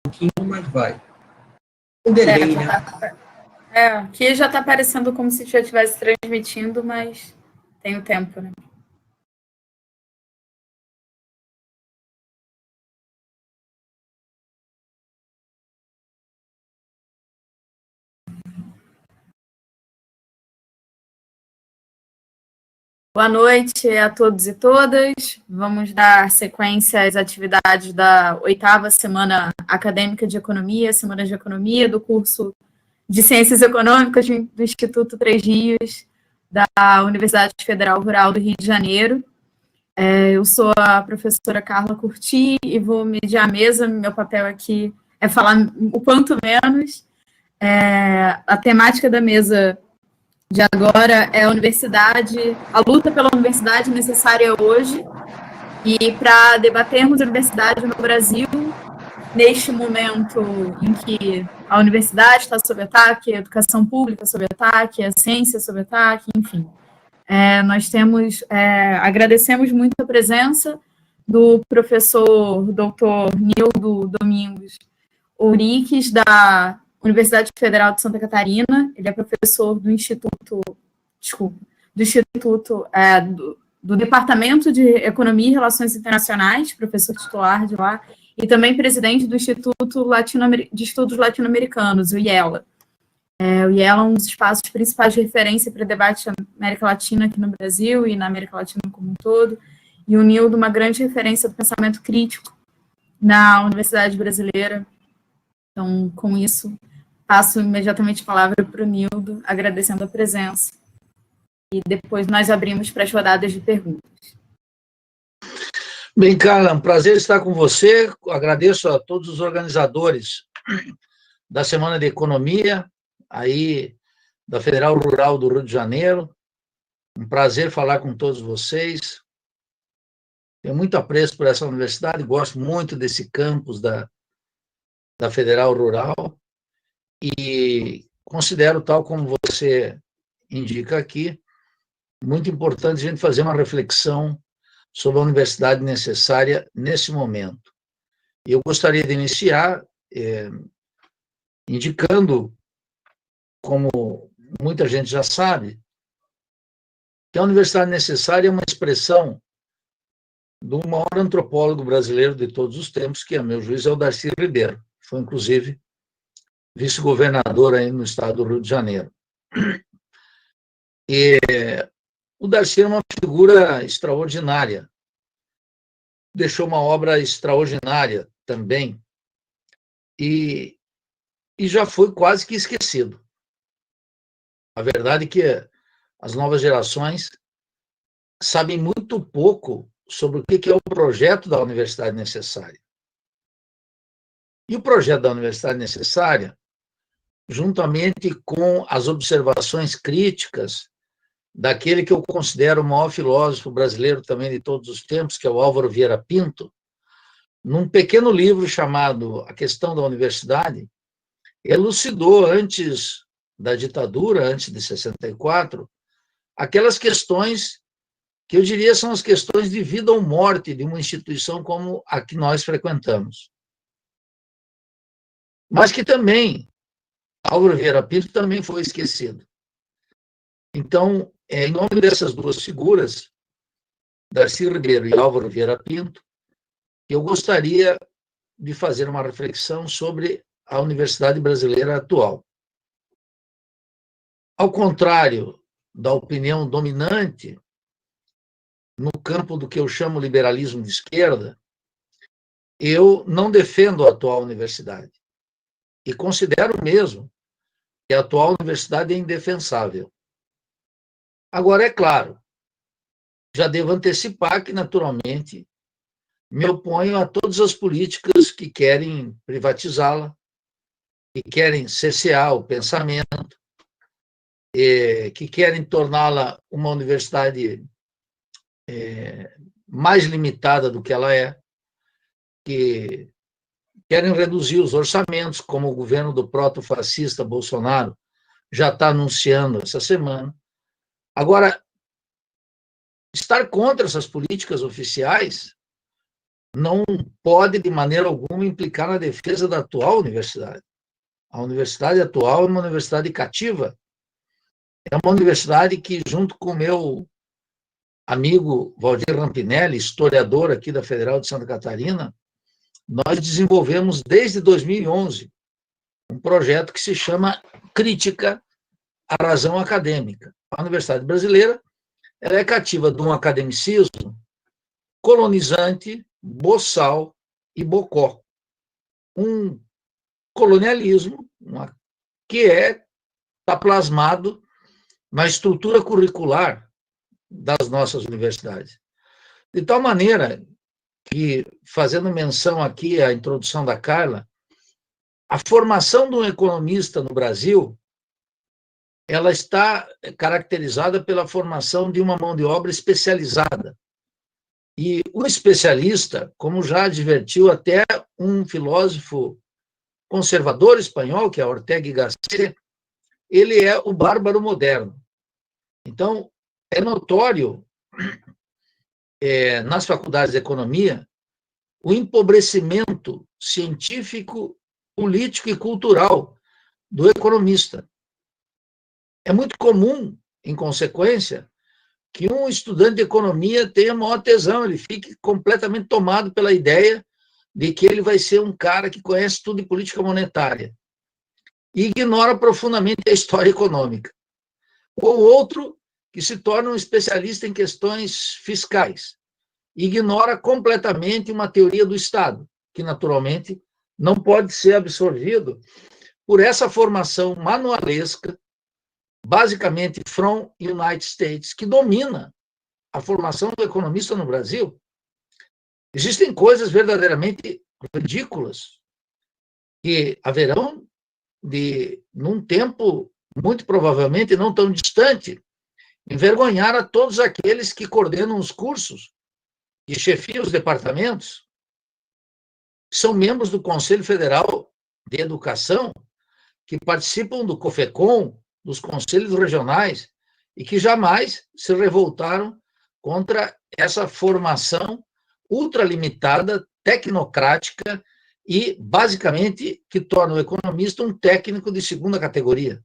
pouquinho, mas vai. Um delay, né? Aqui já está parecendo como se já estivesse transmitindo, mas tem o tempo, né? Boa noite a todos e todas. Vamos dar sequência às atividades da 8ª Semana Acadêmica de Economia, Semana de Economia, do curso de Ciências Econômicas do Instituto Três Rios, da Universidade Federal Rural do Rio de Janeiro. Eu sou a professora Carla Curti e vou mediar a mesa. Meu papel aqui é falar o quanto menos. A temática da mesa de agora é a universidade, a luta pela universidade necessária hoje, e para debatermos a universidade no Brasil, neste momento em que a universidade está sob ataque, a educação pública sob ataque, a ciência sob ataque, enfim. Nós agradecemos muito a presença do professor Dr. Nildo Domingos Ouriques, da Universidade Federal de Santa Catarina. Ele é professor do do Departamento de Economia e Relações Internacionais, professor titular de lá, e também presidente do Instituto de Estudos Latino-Americanos, o IELA. O IELA é um dos espaços principais de referência para debate da América Latina aqui no Brasil e na América Latina como um todo, e o Nildo, uma grande referência do pensamento crítico na Universidade Brasileira. Então, com isso, passo imediatamente a palavra para o Nildo, agradecendo a presença. E depois nós abrimos para as rodadas de perguntas. Bem, Carla, um prazer estar com você. Agradeço a todos os organizadores da Semana de Economia, aí da Federal Rural do Rio de Janeiro. Um prazer falar com todos vocês. Tenho muito apreço por essa universidade, gosto muito desse campus da Federal Rural e considero, tal como você indica aqui, muito importante a gente fazer uma reflexão sobre a universidade necessária nesse momento. Eu gostaria de iniciar indicando, como muita gente já sabe, que a universidade necessária é uma expressão do maior antropólogo brasileiro de todos os tempos, que, a meu juízo, é o Darcy Ribeiro. Foi, inclusive, vice-governador aí no estado do Rio de Janeiro. E o Darcy é uma figura extraordinária. Deixou uma obra extraordinária também. E já foi quase que esquecido. A verdade é que as novas gerações sabem muito pouco sobre o que é o projeto da Universidade Necessária. E o projeto da Universidade Necessária, juntamente com as observações críticas daquele que eu considero o maior filósofo brasileiro também de todos os tempos, que é o Álvaro Vieira Pinto, num pequeno livro chamado A Questão da Universidade, elucidou antes da ditadura, antes de 64, aquelas questões que eu diria são as questões de vida ou morte de uma instituição como a que nós frequentamos. Mas que também, Álvaro Vieira Pinto também foi esquecido. Então, em nome dessas duas figuras, Darcy Ribeiro e Álvaro Vieira Pinto, eu gostaria de fazer uma reflexão sobre a universidade brasileira atual. Ao contrário da opinião dominante no campo do que eu chamo liberalismo de esquerda, eu não defendo a atual universidade. E considero mesmo que a atual universidade é indefensável. Agora, é claro, já devo antecipar que, naturalmente, me oponho a todas as políticas que querem privatizá-la, que querem cercear o pensamento, que querem torná-la uma universidade mais limitada do que ela é, que querem reduzir os orçamentos, como o governo do proto-fascista Bolsonaro já está anunciando essa semana. Agora, estar contra essas políticas oficiais não pode, de maneira alguma, implicar na defesa da atual universidade. A universidade atual é uma universidade cativa, é uma universidade que, junto com o meu amigo Valdir Rampinelli, historiador aqui da Federal de Santa Catarina, nós desenvolvemos desde 2011 um projeto que se chama Crítica à Razão Acadêmica. A Universidade Brasileira ela é cativa de um academicismo colonizante, boçal e bocó. Um colonialismo que está plasmado na estrutura curricular das nossas universidades. De tal maneira que, fazendo menção aqui à introdução da Carla, a formação de um economista no Brasil, ela está caracterizada pela formação de uma mão de obra especializada. E o especialista, como já advertiu até um filósofo conservador espanhol, que é Ortega y Gasset, ele é o bárbaro moderno. Então, é notório nas faculdades de economia o empobrecimento científico, político e cultural do economista. É muito comum, em consequência, que um estudante de economia tenha maior tesão, ele fique completamente tomado pela ideia de que ele vai ser um cara que conhece tudo de política monetária e ignora profundamente a história econômica. Ou outro que se torna um especialista em questões fiscais, ignora completamente uma teoria do Estado, que naturalmente não pode ser absorvido por essa formação manualesca, basicamente from United States, que domina a formação do economista no Brasil. Existem coisas verdadeiramente ridículas que haverão num tempo muito provavelmente não tão distante, envergonhar a todos aqueles que coordenam os cursos e chefiam os departamentos, são membros do Conselho Federal de Educação, que participam do COFECOM, dos conselhos regionais, e que jamais se revoltaram contra essa formação ultralimitada, tecnocrática e, basicamente, que torna o economista um técnico de segunda categoria.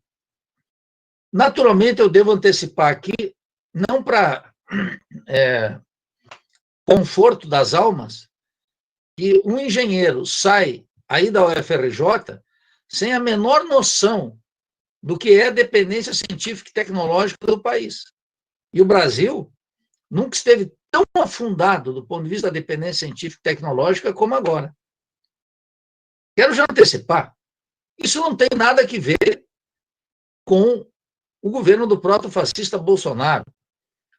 Naturalmente, eu devo antecipar aqui, não para conforto das almas, que um engenheiro sai aí da UFRJ sem a menor noção do que é dependência científica e tecnológica do país. E o Brasil nunca esteve tão afundado do ponto de vista da dependência científica e tecnológica como agora. Quero já antecipar, isso não tem nada a ver com o governo do proto-fascista Bolsonaro,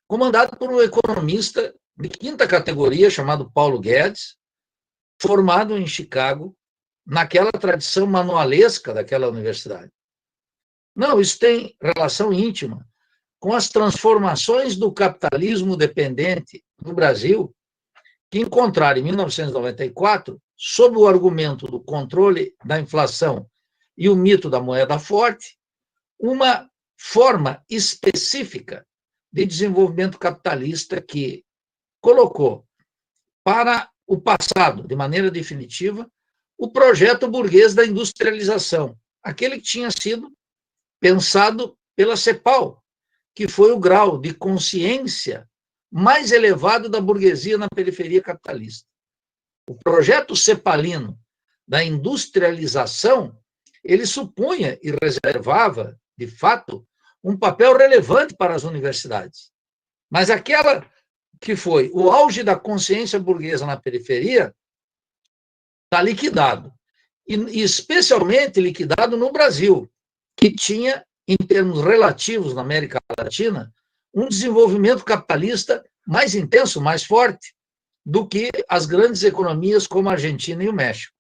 comandado por um economista de quinta categoria chamado Paulo Guedes, formado em Chicago, naquela tradição manualesca daquela universidade. Não, isso tem relação íntima com as transformações do capitalismo dependente no Brasil, que encontraram em 1994, sob o argumento do controle da inflação e o mito da moeda forte, uma forma específica de desenvolvimento capitalista que colocou para o passado, de maneira definitiva, o projeto burguês da industrialização, aquele que tinha sido pensado pela CEPAL, que foi o grau de consciência mais elevado da burguesia na periferia capitalista. O projeto cepalino da industrialização, ele supunha e reservava, de fato, um papel relevante para as universidades. Mas aquela que foi o auge da consciência burguesa na periferia está liquidado. E especialmente liquidado no Brasil, que tinha, em termos relativos na América Latina, um desenvolvimento capitalista mais intenso, mais forte, do que as grandes economias como a Argentina e o México.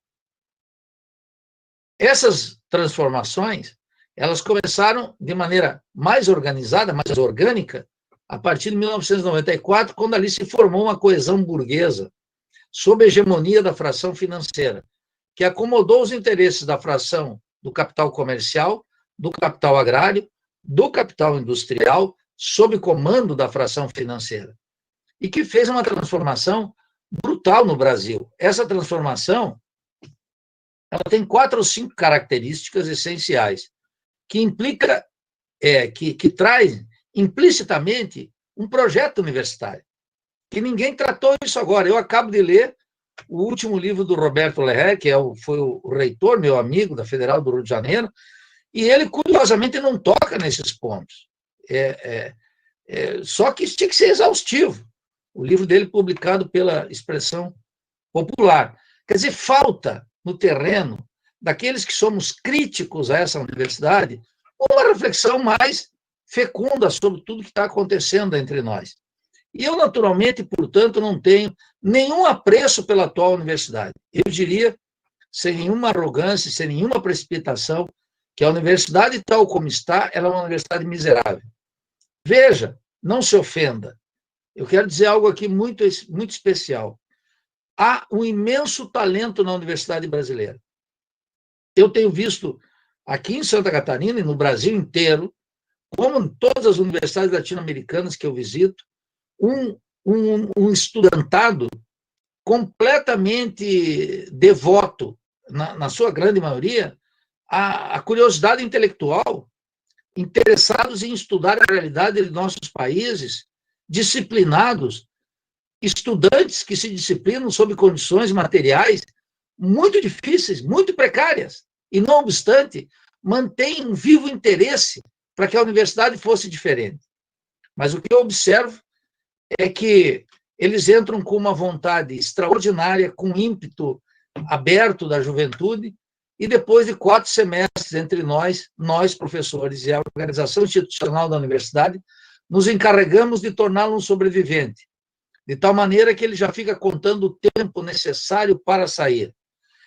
Essas transformações, elas começaram de maneira mais organizada, mais orgânica, a partir de 1994, quando ali se formou uma coesão burguesa, sob a hegemonia da fração financeira, que acomodou os interesses da fração do capital comercial, do capital agrário, do capital industrial, sob comando da fração financeira, e que fez uma transformação brutal no Brasil. Essa transformação, ela tem 4 ou 5 características essenciais, que implica, que traz implicitamente um projeto universitário, que ninguém tratou isso agora. Eu acabo de ler o último livro do Roberto Lerrer, que foi o reitor, meu amigo, da Federal do Rio de Janeiro, e ele, curiosamente, não toca nesses pontos. Só que isso tinha que ser exaustivo. O livro dele publicado pela Expressão Popular. Quer dizer, falta no terreno daqueles que somos críticos a essa universidade uma reflexão mais fecunda sobre tudo que está acontecendo entre nós. E eu, naturalmente, portanto, não tenho nenhum apreço pela atual universidade. Eu diria, sem nenhuma arrogância, sem nenhuma precipitação, que a universidade, tal como está, ela é uma universidade miserável. Veja, não se ofenda. Eu quero dizer algo aqui muito, muito especial. Há um imenso talento na universidade brasileira. Eu tenho visto aqui em Santa Catarina e no Brasil inteiro, como em todas as universidades latino-americanas que eu visito, um estudantado completamente devoto, na sua grande maioria, à curiosidade intelectual, interessados em estudar a realidade de nossos países, disciplinados, estudantes que se disciplinam sob condições materiais muito difíceis, muito precárias, e, não obstante, mantêm um vivo interesse para que a universidade fosse diferente. Mas o que eu observo é que eles entram com uma vontade extraordinária, com ímpeto aberto da juventude, e depois de 4 semestres entre nós, professores e a organização institucional da universidade, nos encarregamos de torná-lo um sobrevivente, de tal maneira que ele já fica contando o tempo necessário para sair.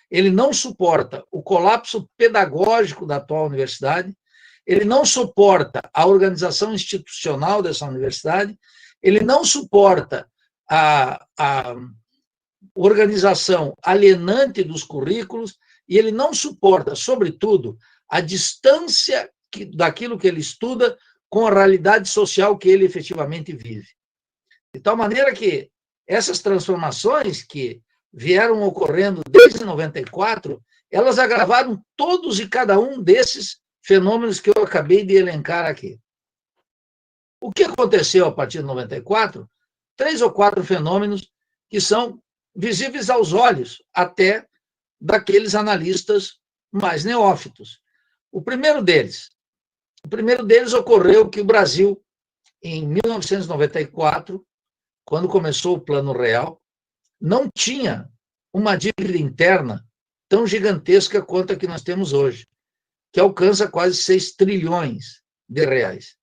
Ele não suporta o colapso pedagógico da atual universidade, ele não suporta a organização institucional dessa universidade, ele não suporta a organização alienante dos currículos, e ele não suporta, sobretudo, a distância daquilo que ele estuda com a realidade social que ele efetivamente vive. De tal maneira que essas transformações que vieram ocorrendo desde 94, elas agravaram todos e cada um desses fenômenos que eu acabei de elencar aqui. O que aconteceu a partir de 94? 3 ou 4 fenômenos que são visíveis aos olhos, até daqueles analistas mais neófitos. O primeiro deles ocorreu que o Brasil, em 1994, quando começou o Plano Real, não tinha uma dívida interna tão gigantesca quanto a que nós temos hoje, que alcança quase 6 trilhões de reais.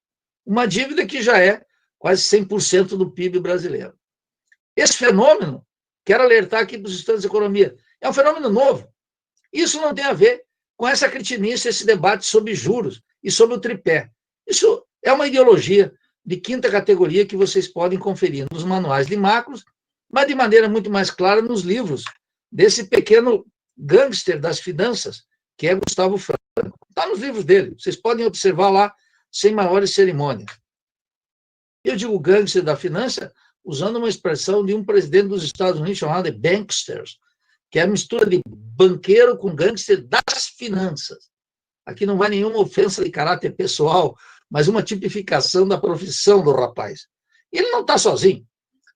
Uma dívida que já é quase 100% do PIB brasileiro. Esse fenômeno, quero alertar aqui para os estudantes de economia, é um fenômeno novo. Isso não tem a ver com essa cretinice, esse debate sobre juros e sobre o tripé. Isso é uma ideologia de 5ª categoria que vocês podem conferir nos manuais de macros, mas de maneira muito mais clara nos livros desse pequeno gangster das finanças, que é Gustavo Franco. Está nos livros dele, vocês podem observar lá sem maiores cerimônias. Eu digo gangster da finança usando uma expressão de um presidente dos Estados Unidos chamado de banksters, que é a mistura de banqueiro com gangster das finanças. Aqui não vai nenhuma ofensa de caráter pessoal, mas uma tipificação da profissão do rapaz. E ele não está sozinho.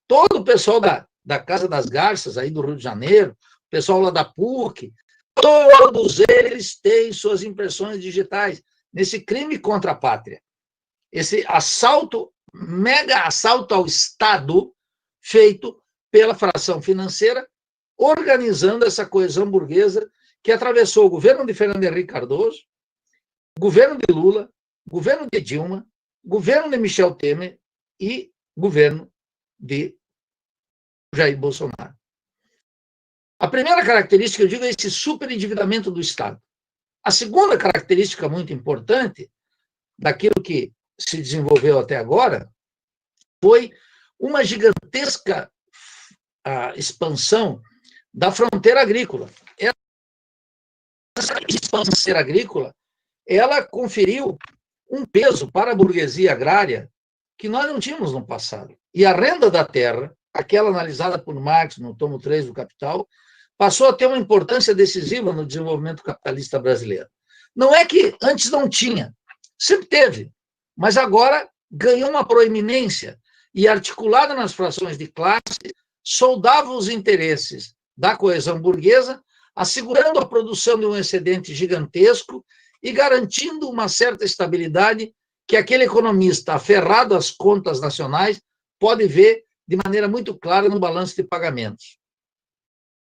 Todo o pessoal da Casa das Garças, aí do Rio de Janeiro, o pessoal lá da PUC, todos eles têm suas impressões digitais nesse crime contra a pátria. Esse assalto, mega assalto ao Estado, feito pela fração financeira, organizando essa coesão burguesa que atravessou o governo de Fernando Henrique Cardoso, governo de Lula, governo de Dilma, governo de Michel Temer e governo de Jair Bolsonaro. A primeira característica, eu digo, é esse superendividamento do Estado. A segunda característica muito importante daquilo que se desenvolveu até agora foi uma gigantesca expansão da fronteira agrícola. Essa expansão agrícola, ela conferiu um peso para a burguesia agrária que nós não tínhamos no passado. E a renda da terra, aquela analisada por Marx no tomo 3 do Capital, passou a ter uma importância decisiva no desenvolvimento capitalista brasileiro. Não é que antes não tinha, sempre teve, mas agora ganhou uma proeminência e, articulada nas frações de classe, soldava os interesses da coesão burguesa, assegurando a produção de um excedente gigantesco e garantindo uma certa estabilidade que aquele economista aferrado às contas nacionais pode ver de maneira muito clara no balanço de pagamentos.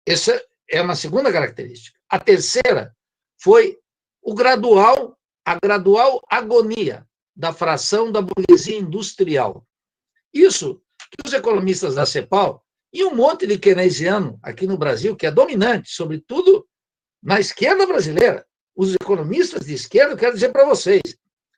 Essa é uma segunda característica. A terceira foi a gradual agonia da fração da burguesia industrial. Isso que os economistas da CEPAL e um monte de keynesiano aqui no Brasil, que é dominante, sobretudo na esquerda brasileira, os economistas de esquerda, eu quero dizer para vocês,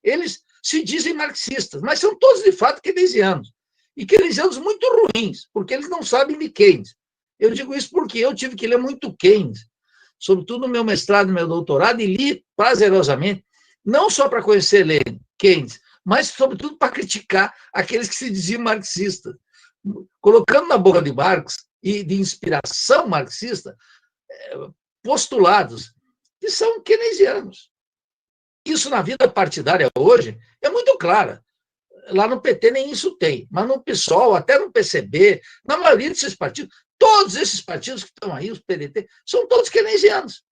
eles se dizem marxistas, mas são todos de fato keynesianos. E keynesianos muito ruins, porque eles não sabem de Keynes. Eu digo isso porque eu tive que ler muito Keynes, sobretudo no meu mestrado e meu doutorado, e li prazerosamente, não só para conhecer Keynes, mas sobretudo para criticar aqueles que se diziam marxistas, colocando na boca de Marx e de inspiração marxista postulados que são keynesianos. Isso na vida partidária hoje é muito claro. Lá no PT nem isso tem, mas no PSOL, até no PCB, na maioria desses partidos, todos esses partidos que estão aí, os PDT, são todos keynesianos.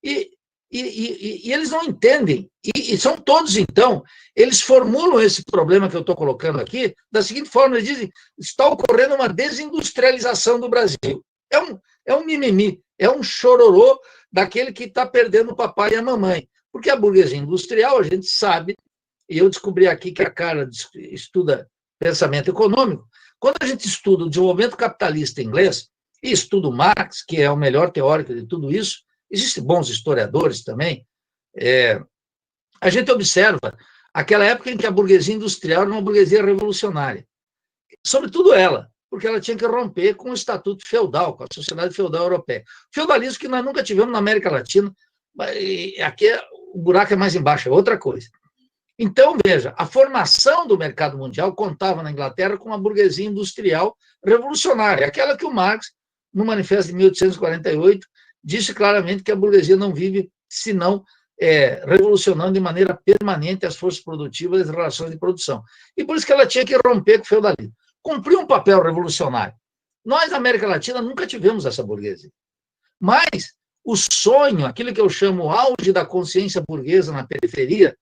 E eles não entendem, e são todos, então, eles formulam esse problema que eu estou colocando aqui da seguinte forma: eles dizem, está ocorrendo uma desindustrialização do Brasil. É um mimimi, é um chororô daquele que está perdendo o papai e a mamãe. Porque a burguesia industrial, a gente sabe, e eu descobri aqui que a Carla estuda pensamento econômico, quando a gente estuda o desenvolvimento capitalista inglês, e estuda o Marx, que é o melhor teórico de tudo isso, existem bons historiadores também, a gente observa aquela época em que a burguesia industrial era uma burguesia revolucionária. Sobretudo ela, porque ela tinha que romper com o estatuto feudal, com a sociedade feudal europeia. Feudalismo que nós nunca tivemos na América Latina, aqui o buraco é mais embaixo, é outra coisa. Então, veja, a formação do mercado mundial contava na Inglaterra com uma burguesia industrial revolucionária, aquela que o Marx, no Manifesto de 1848, disse claramente que a burguesia não vive senão revolucionando de maneira permanente as forças produtivas e as relações de produção. E por isso que ela tinha que romper com o feudalismo. Cumpriu um papel revolucionário. Nós, na América Latina, nunca tivemos essa burguesia. Mas o sonho, aquilo que eu chamo o auge da consciência burguesa na periferia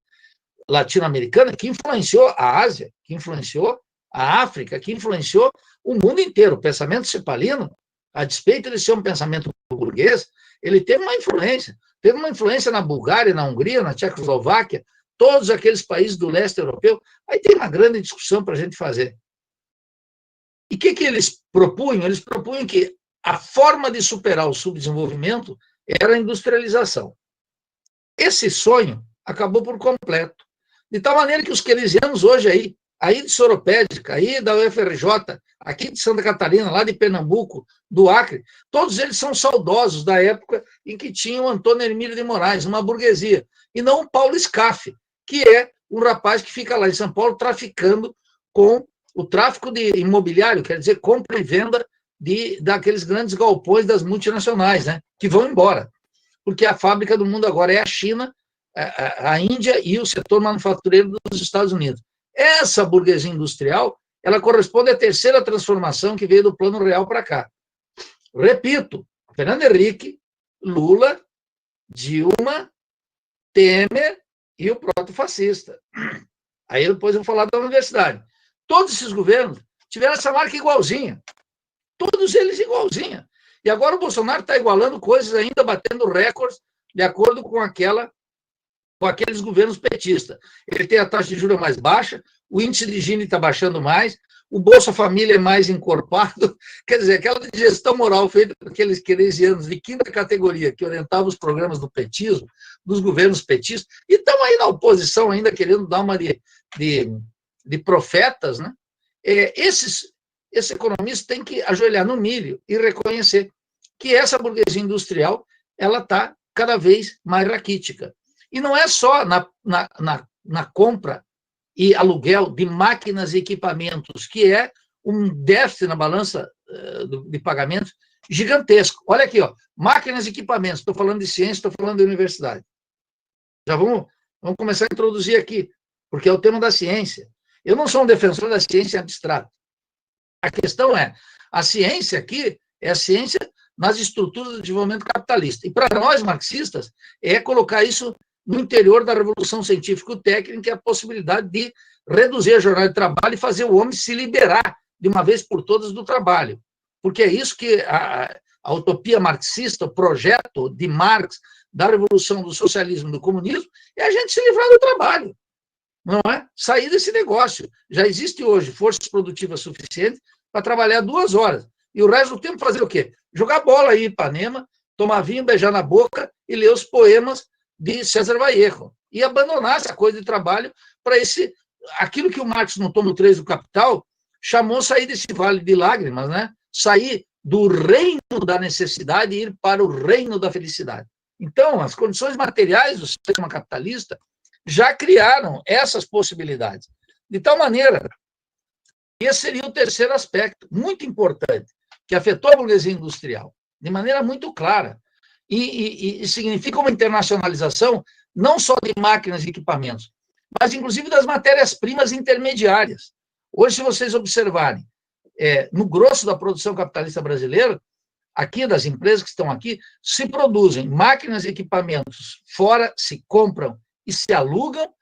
latino-americana, que influenciou a Ásia, que influenciou a África, que influenciou o mundo inteiro. O pensamento cepalino, a despeito de ser um pensamento burguês, ele teve uma influência na Bulgária, na Hungria, na Tchecoslováquia, todos aqueles países do leste europeu. Aí tem uma grande discussão para a gente fazer. E o que eles propunham? Eles propunham que a forma de superar o subdesenvolvimento era a industrialização. Esse sonho acabou por completo. De tal maneira que os keynesianos hoje aí de Soropédica, aí da UFRJ, aqui de Santa Catarina, lá de Pernambuco, do Acre, todos eles são saudosos da época em que tinha o Antônio Hermílio de Moraes, uma burguesia, e não o Paulo Scaff, que é um rapaz que fica lá em São Paulo traficando com o tráfico de imobiliário, quer dizer, compra e venda daqueles grandes galpões das multinacionais, né, que vão embora, porque a fábrica do mundo agora é a China, a Índia e o setor manufatureiro dos Estados Unidos. Essa burguesia industrial, ela corresponde à terceira transformação que veio do Plano Real para cá. Repito, Fernando Henrique, Lula, Dilma, Temer e o proto-fascista. Aí depois eu vou falar da universidade. Todos esses governos tiveram essa marca igualzinha. Todos eles igualzinha. E agora o Bolsonaro está igualando coisas ainda, batendo recordes, de acordo com aqueles governos petistas. Ele tem a taxa de juros mais baixa, o índice de Gini está baixando mais, o Bolsa Família é mais encorpado, quer dizer, aquela gestão moral feita por aqueles keynesianos de quinta categoria que orientavam os programas do petismo, dos governos petistas, e estão aí na oposição ainda querendo dar uma de profetas, né? Esses economistas têm que ajoelhar no milho e reconhecer que essa burguesia industrial ela está cada vez mais raquítica. E não é só na compra e aluguel de máquinas e equipamentos, que é um déficit na balança de pagamentos gigantesco. Olha aqui, ó, máquinas e equipamentos, estou falando de ciência, estou falando de universidade. Já vamos começar a introduzir aqui, porque é o tema da ciência. Eu não sou um defensor da ciência abstrata. A questão é, a ciência aqui é a ciência nas estruturas do desenvolvimento capitalista. E para nós, marxistas, é colocar isso no interior da revolução científico-técnica, a possibilidade de reduzir a jornada de trabalho e fazer o homem se liberar de uma vez por todas do trabalho. Porque é isso que a utopia marxista, o projeto de Marx da revolução do socialismo e do comunismo, é a gente se livrar do trabalho, não é? Sair desse negócio. Já existe hoje forças produtivas suficientes para trabalhar 2 horas. E o resto do tempo fazer o quê? Jogar bola aí em Ipanema, tomar vinho, beijar na boca e ler os poemas de César Vallejo. E abandonar essa coisa de trabalho para aquilo que o Marx notou no 3 do Capital, chamou sair desse vale de lágrimas, né? Sair do reino da necessidade e ir para o reino da felicidade. Então, as condições materiais do sistema capitalista já criaram essas possibilidades. De tal maneira, esse seria o terceiro aspecto, muito importante, que afetou a burguesia industrial, de maneira muito clara. E significa uma internacionalização não só de máquinas e equipamentos, mas inclusive das matérias-primas intermediárias. Hoje, se vocês observarem, no grosso da produção capitalista brasileira, aqui das empresas que estão aqui, se produzem máquinas e equipamentos fora, se compram e se alugam,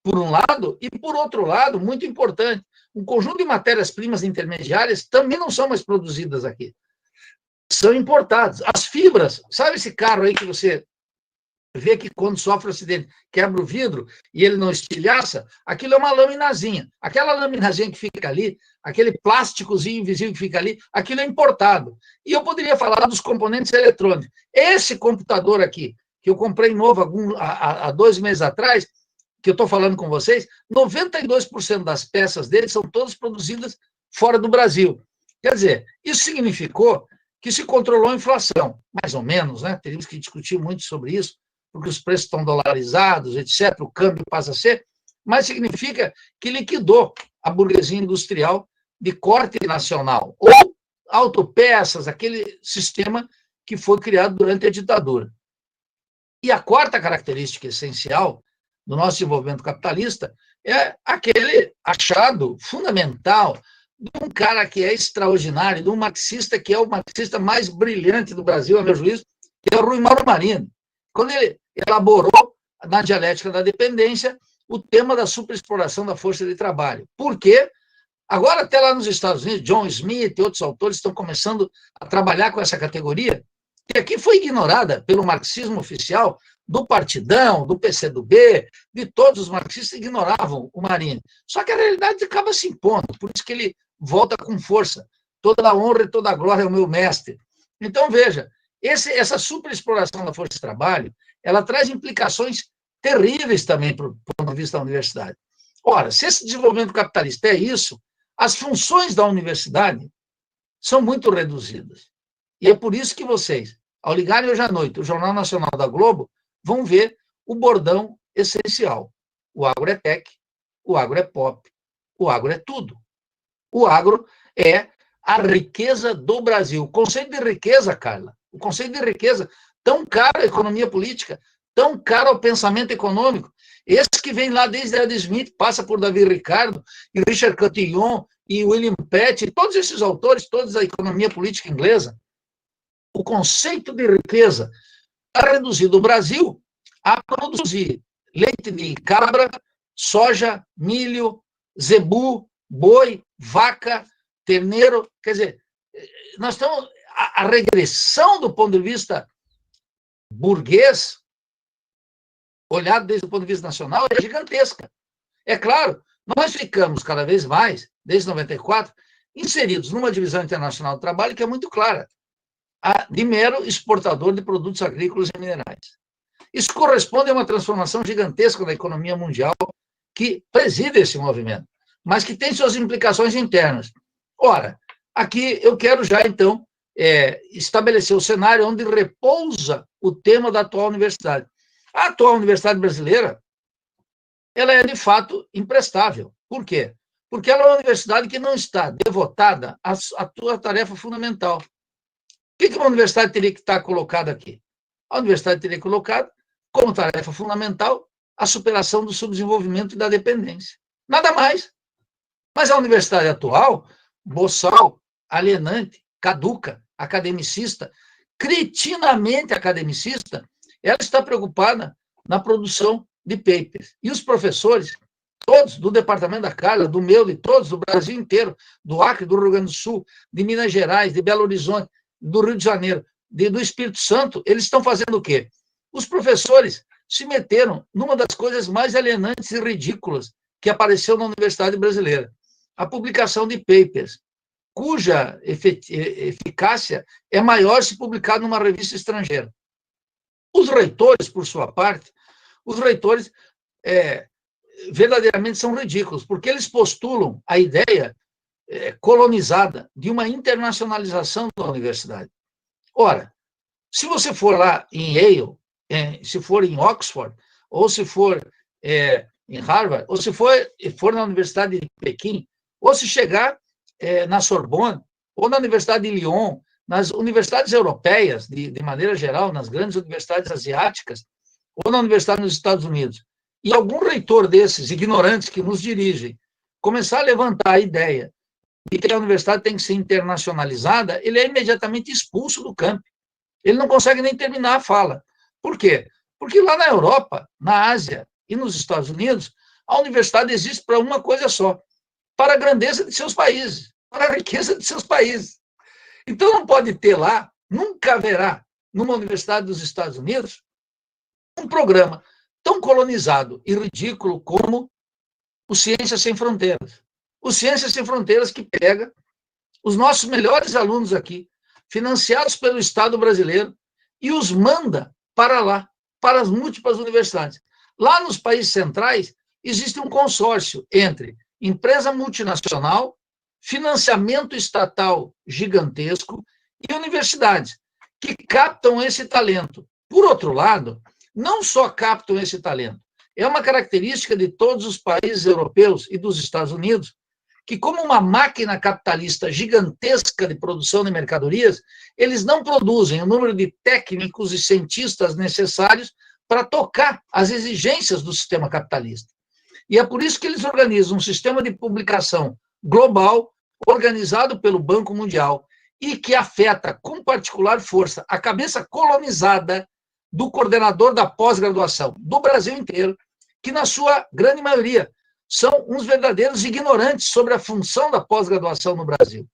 por um lado, e por outro lado, muito importante, um conjunto de matérias-primas intermediárias também não são mais produzidas aqui. São importadas. As fibras, sabe esse carro aí que você vê que quando sofre um acidente, quebra o vidro e ele não estilhaça? Aquilo é uma laminazinha. Aquela laminazinha que fica ali, aquele plásticozinho invisível que fica ali, aquilo é importado. E eu poderia falar dos componentes eletrônicos. Esse computador aqui, que eu comprei novo há 2 meses atrás, que eu estou falando com vocês, 92% das peças dele são todas produzidas fora do Brasil. Quer dizer, isso significou que se controlou a inflação, mais ou menos, né? Teríamos que discutir muito sobre isso, porque os preços estão dolarizados, etc., o câmbio passa a ser, mas significa que liquidou a burguesia industrial de corte nacional, ou autopeças, aquele sistema que foi criado durante a ditadura. E a quarta característica essencial do nosso desenvolvimento capitalista é aquele achado fundamental de um cara que é extraordinário, de um marxista que é o marxista mais brilhante do Brasil, a meu juízo, que é o Rui Mauro Marini. Quando ele elaborou, na dialética da dependência, o tema da superexploração da força de trabalho. Por quê? Agora, até lá nos Estados Unidos, John Smith e outros autores estão começando a trabalhar com essa categoria, que aqui foi ignorada pelo marxismo oficial, do Partidão, do PCdoB, de todos os marxistas ignoravam o Marini. Só que a realidade acaba se impondo, por isso que ele volta com força. Toda a honra e toda a glória ao meu mestre. Então, veja, essa superexploração da força de trabalho, ela traz implicações terríveis também para o ponto de vista da universidade. Ora, se esse desenvolvimento capitalista é isso, as funções da universidade são muito reduzidas. E é por isso que vocês, ao ligarem hoje à noite o Jornal Nacional da Globo, vão ver o bordão essencial. O agro é tech, o agro é pop, o agro é tudo. O agro é a riqueza do Brasil. O conceito de riqueza, Carla, o conceito de riqueza, tão caro à economia política, tão caro ao pensamento econômico, esse que vem lá desde Adam Smith, passa por Davi Ricardo, e Richard Cotillon, e William Pett, todos esses autores, todos da economia política inglesa, o conceito de riqueza está reduzido o Brasil a produzir leite de cabra, soja, milho, zebu, boi, vaca, terneiro. Quer dizer, nós estamos... A regressão do ponto de vista burguês, olhado desde o ponto de vista nacional, é gigantesca. É claro, nós ficamos cada vez mais, desde 94, inseridos numa divisão internacional do trabalho que é muito clara, de mero exportador de produtos agrícolas e minerais. Isso corresponde a uma transformação gigantesca da economia mundial que preside esse movimento, mas que tem suas implicações internas. Ora, aqui eu quero já, então, estabelecer o cenário onde repousa o tema da atual universidade. A atual universidade brasileira, ela é, de fato, imprestável. Por quê? porque ela é uma universidade que não está devotada à sua tarefa fundamental. O que uma universidade teria que estar colocada aqui? A universidade teria colocado como tarefa fundamental a superação do subdesenvolvimento e da dependência. Nada mais. Mas a universidade atual, boçal, alienante, caduca, academicista, cretinamente academicista, ela está preocupada na produção de papers. E os professores, todos do departamento da Carla, do meu, de todos, do Brasil inteiro, do Acre, do Rio Grande do Sul, de Minas Gerais, de Belo Horizonte, do Rio de Janeiro, do Espírito Santo, eles estão fazendo o quê? Os professores se meteram numa das coisas mais alienantes e ridículas que apareceu na Universidade Brasileira, a publicação de papers, cuja eficácia é maior se publicado numa revista estrangeira. Os reitores, por sua parte, os reitores verdadeiramente são ridículos, porque eles postulam a ideia colonizada de uma internacionalização da universidade. Ora, se você for lá em Yale, se for em Oxford, ou se for em Harvard, ou se for na Universidade de Pequim, ou se chegar na Sorbonne, ou na Universidade de Lyon, nas universidades europeias, de maneira geral, nas grandes universidades asiáticas, ou na universidade nos Estados Unidos, e algum reitor desses ignorantes que nos dirigem começar a levantar a ideia de que a universidade tem que ser internacionalizada, ele é imediatamente expulso do campo. Ele não consegue nem terminar a fala. Por quê? Porque lá na Europa, na Ásia e nos Estados Unidos, a universidade existe para uma coisa só, para a grandeza de seus países, para a riqueza de seus países. Então não pode ter lá, nunca haverá, numa universidade dos Estados Unidos, um programa tão colonizado e ridículo como o Ciências Sem Fronteiras. O Ciências Sem Fronteiras que pega os nossos melhores alunos aqui, financiados pelo Estado brasileiro, e os manda para lá, para as múltiplas universidades. Lá nos países centrais, existe um consórcio entre empresa multinacional, financiamento estatal gigantesco e universidades, que captam esse talento. Por outro lado, não só captam esse talento, é uma característica de todos os países europeus e dos Estados Unidos, que como uma máquina capitalista gigantesca de produção de mercadorias, eles não produzem o número de técnicos e cientistas necessários para tocar as exigências do sistema capitalista. E é por isso que eles organizam um sistema de publicação global, organizado pelo Banco Mundial, e que afeta com particular força a cabeça colonizada do coordenador da pós-graduação do Brasil inteiro, que na sua grande maioria são uns verdadeiros ignorantes sobre a função da pós-graduação no Brasil.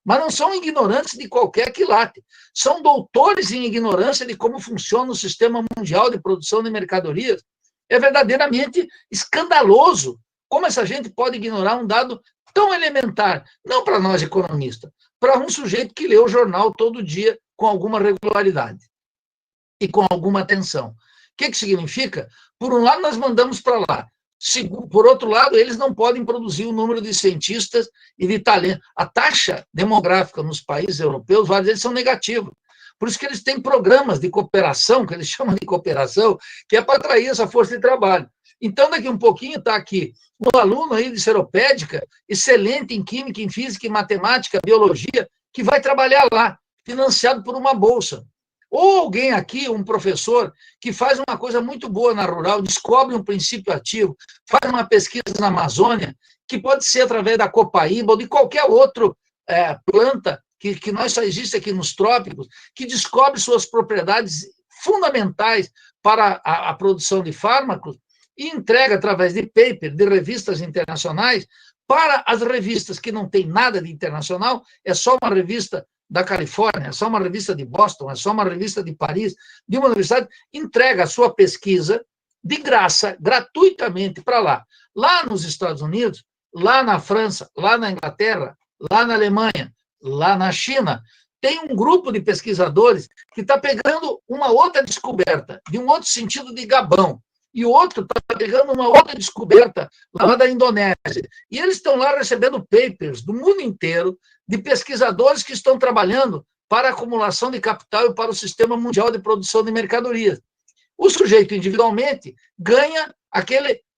Mas não são ignorantes de qualquer quilate. São doutores em ignorância de como funciona o sistema mundial de produção de mercadorias. É verdadeiramente escandaloso como essa gente pode ignorar um dado tão elementar, não para nós economistas, para um sujeito que lê o jornal todo dia com alguma regularidade e com alguma atenção. O que significa? Por um lado, nós mandamos para lá. Por outro lado, eles não podem produzir o número de cientistas e de talento. A taxa demográfica nos países europeus, vários deles são negativos. Por isso que eles têm programas de cooperação, que eles chamam de cooperação, que é para atrair essa força de trabalho. Então, daqui um pouquinho está aqui um aluno aí de seropédica, excelente em química, em física, em matemática, biologia, que vai trabalhar lá, financiado por uma bolsa. Ou alguém aqui, um professor, que faz uma coisa muito boa na rural, descobre um princípio ativo, faz uma pesquisa na Amazônia, que pode ser através da copaíba ou de qualquer outra planta que nós só existe aqui nos trópicos, que descobre suas propriedades fundamentais para a produção de fármacos e entrega através de paper, de revistas internacionais, para as revistas que não tem nada de internacional, é só uma revista da Califórnia, é só uma revista de Boston, é só uma revista de Paris, de uma universidade, entrega a sua pesquisa de graça, gratuitamente para lá. Lá nos Estados Unidos, lá na França, lá na Inglaterra, lá na Alemanha, lá na China, tem um grupo de pesquisadores que está pegando uma outra descoberta, de um outro sentido de Gabão, e o outro está pegando uma outra descoberta lá da Indonésia. E eles estão lá recebendo papers do mundo inteiro de pesquisadores que estão trabalhando para a acumulação de capital e para o sistema mundial de produção de mercadorias. O sujeito individualmente ganha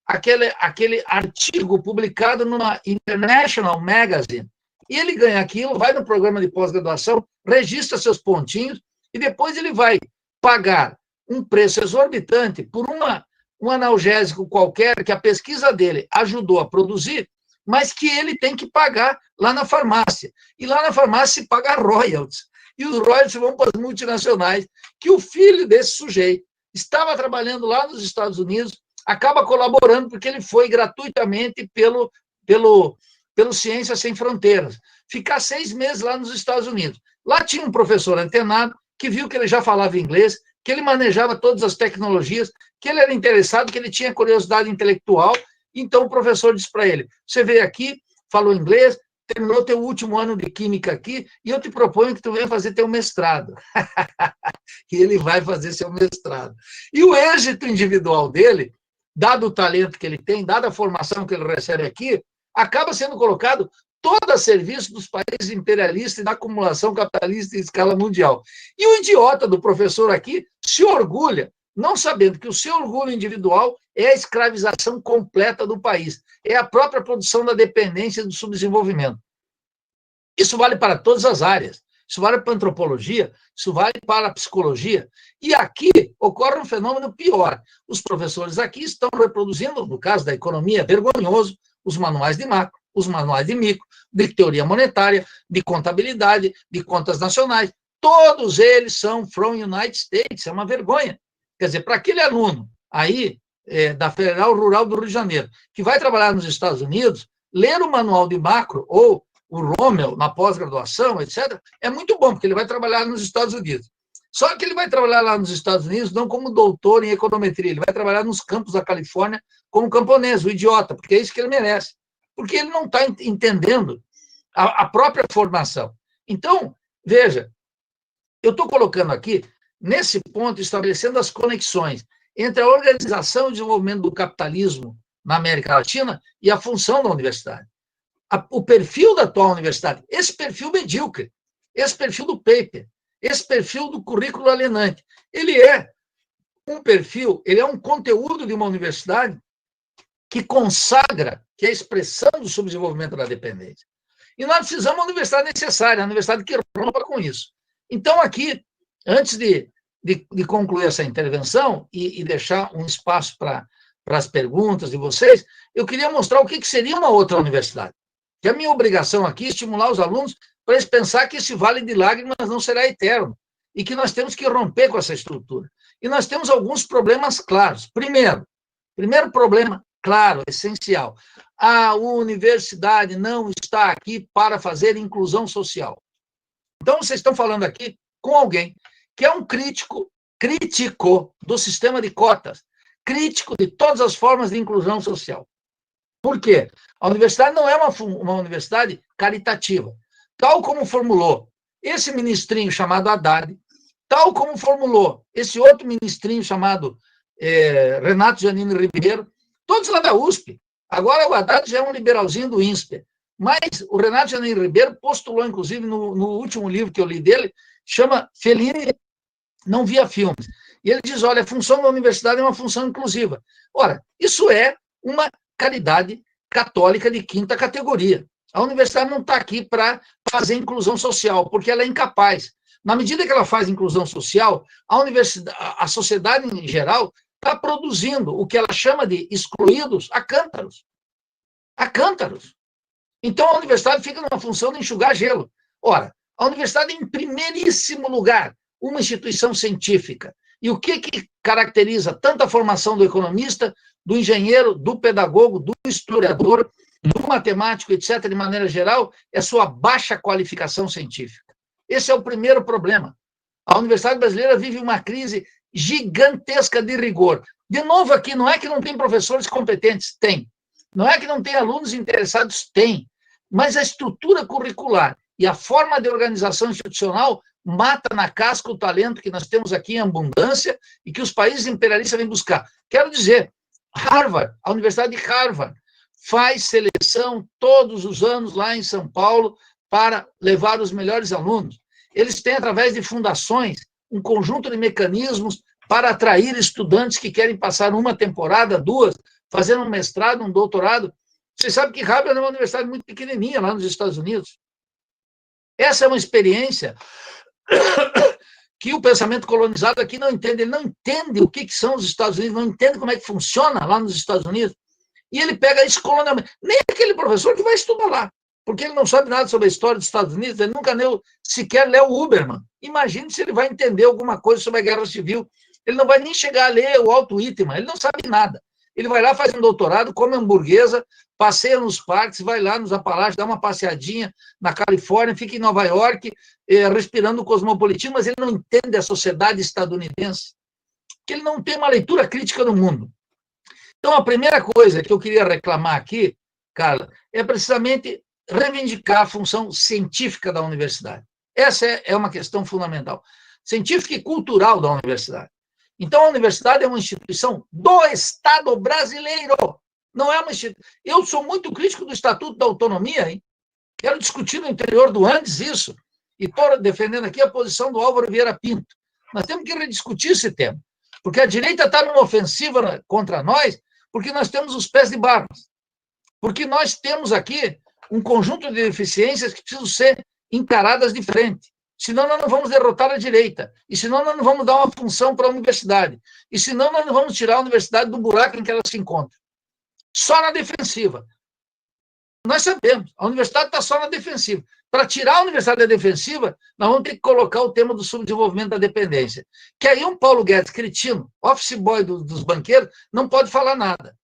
aquele artigo publicado numa International Magazine. E ele ganha aquilo, vai no programa de pós-graduação, registra seus pontinhos, e depois ele vai pagar um preço exorbitante por um analgésico qualquer que a pesquisa dele ajudou a produzir, mas que ele tem que pagar lá na farmácia. E lá na farmácia se paga royalties. E os royalties vão para as multinacionais, que o filho desse sujeito estava trabalhando lá nos Estados Unidos, acaba colaborando porque ele foi gratuitamente pelo Ciência Sem Fronteiras. Ficar 6 meses lá nos Estados Unidos. Lá tinha um professor antenado que viu que ele já falava inglês, que ele manejava todas as tecnologias, que ele era interessado, que ele tinha curiosidade intelectual. Então o professor disse para ele: você veio aqui, falou inglês, terminou teu último ano de química aqui, e eu te proponho que tu venha fazer teu mestrado. E ele vai fazer seu mestrado. E o êxito individual dele, dado o talento que ele tem, dada a formação que ele recebe aqui, acaba sendo colocado todo a serviço dos países imperialistas e da acumulação capitalista em escala mundial. E o idiota do professor aqui se orgulha, não sabendo que o seu orgulho individual é a escravização completa do país, é a própria produção da dependência e do subdesenvolvimento. Isso vale para todas as áreas. Isso vale para a antropologia, isso vale para a psicologia. E aqui ocorre um fenômeno pior. Os professores aqui estão reproduzindo, no caso da economia, vergonhoso, os manuais de macro, os manuais de micro, de teoria monetária, de contabilidade, de contas nacionais. Todos eles são from United States, é uma vergonha. Quer dizer, para aquele aluno aí da Federal Rural do Rio de Janeiro, que vai trabalhar nos Estados Unidos, ler o manual de macro ou o Rommel na pós-graduação, etc., é muito bom, porque ele vai trabalhar nos Estados Unidos. Só que ele vai trabalhar lá nos Estados Unidos não como doutor em econometria, ele vai trabalhar nos campos da Califórnia como camponês, o idiota, porque é isso que ele merece. Porque ele não está entendendo a própria formação. Então, veja, eu estou colocando aqui, nesse ponto, estabelecendo as conexões entre a organização e o desenvolvimento do capitalismo na América Latina e a função da universidade. O perfil da atual universidade, esse perfil medíocre, esse perfil do paper, esse perfil do currículo alienante, ele é um perfil, ele é um conteúdo de uma universidade que consagra, que é a expressão do subdesenvolvimento da dependência. E nós precisamos de uma universidade necessária, uma universidade que rompa com isso. Então, aqui, antes de concluir essa intervenção e deixar um espaço para as perguntas de vocês, eu queria mostrar o que seria uma outra universidade. Que a minha obrigação aqui é estimular os alunos para eles pensar que esse vale de lágrimas não será eterno e que nós temos que romper com essa estrutura. E nós temos alguns problemas claros. Primeiro problema claro, essencial, a universidade não está aqui para fazer inclusão social. Então, vocês estão falando aqui com alguém que é um crítico do sistema de cotas, crítico de todas as formas de inclusão social. Por quê? A universidade não é uma universidade caritativa, tal como formulou esse ministrinho chamado Haddad, tal como formulou esse outro ministrinho chamado Renato Janine Ribeiro, todos lá da USP. Agora o Haddad já é um liberalzinho do INSPER, mas o Renato Janine Ribeiro postulou, inclusive, no último livro que eu li dele, chama Fellini Não Via Filmes. E ele diz, olha, a função da universidade é uma função inclusiva. Ora, isso é uma caridade católica de quinta categoria. A universidade não está aqui para fazer inclusão social, porque ela é incapaz. Na medida que ela faz inclusão social, a sociedade em geral está produzindo o que ela chama de excluídos a cântaros. A cântaros. Então, a universidade fica numa função de enxugar gelo. Ora, a universidade é, em primeiríssimo lugar, uma instituição científica. E o que caracteriza tanto a formação do economista, do engenheiro, do pedagogo, do historiador, do matemático, etc., de maneira geral, é sua baixa qualificação científica. Esse é o primeiro problema. A Universidade Brasileira vive uma crise gigantesca de rigor. De novo aqui, não é que não tem professores competentes, tem. Não é que não tem alunos interessados, tem. Mas a estrutura curricular e a forma de organização institucional mata na casca o talento que nós temos aqui em abundância e que os países imperialistas vêm buscar. Quero dizer, Harvard, a Universidade de Harvard, faz seleção todos os anos lá em São Paulo para levar os melhores alunos. Eles têm, através de fundações, um conjunto de mecanismos para atrair estudantes que querem passar uma temporada, duas, fazendo um mestrado, um doutorado. Você sabe que Harvard é uma universidade muito pequenininha lá nos Estados Unidos. Essa é uma experiência que o pensamento colonizado aqui não entende. Ele não entende o que são os Estados Unidos, não entende como é que funciona lá nos Estados Unidos. E ele pega esse coloniamento. Nem aquele professor que vai estudar lá, porque ele não sabe nada sobre a história dos Estados Unidos, ele nunca sequer leu Huberman. Imagine se ele vai entender alguma coisa sobre a Guerra Civil. Ele não vai nem chegar a ler o Walt Whitman, ele não sabe nada. Ele vai lá, faz um doutorado, come hamburguesa, passeia nos parques, vai lá nos Apalaches, dá uma passeadinha na Califórnia, fica em Nova York, respirando o cosmopolitismo, mas ele não entende a sociedade estadunidense, porque ele não tem uma leitura crítica do mundo. Então, a primeira coisa que eu queria reclamar aqui, Carla, é precisamente reivindicar a função científica da universidade. Essa é uma questão fundamental. Científica e cultural da universidade. Então, a universidade é uma instituição do Estado brasileiro. Não é uma instituição. Eu sou muito crítico do Estatuto da Autonomia, hein? Quero discutir no interior do Andes isso. E estou defendendo aqui a posição do Álvaro Vieira Pinto. Nós temos que rediscutir esse tema. Porque a direita está numa ofensiva contra nós, porque nós temos os pés de barro. Porque nós temos aqui um conjunto de deficiências que precisam ser encaradas de frente. Senão nós não vamos derrotar a direita. E senão nós não vamos dar uma função para a universidade. E senão nós não vamos tirar a universidade do buraco em que ela se encontra. Só na defensiva. Nós sabemos, a universidade está só na defensiva. Para tirar a universidade da defensiva, nós vamos ter que colocar o tema do subdesenvolvimento da dependência. Que aí um Paulo Guedes cretino, office boy dos banqueiros, não pode falar nada.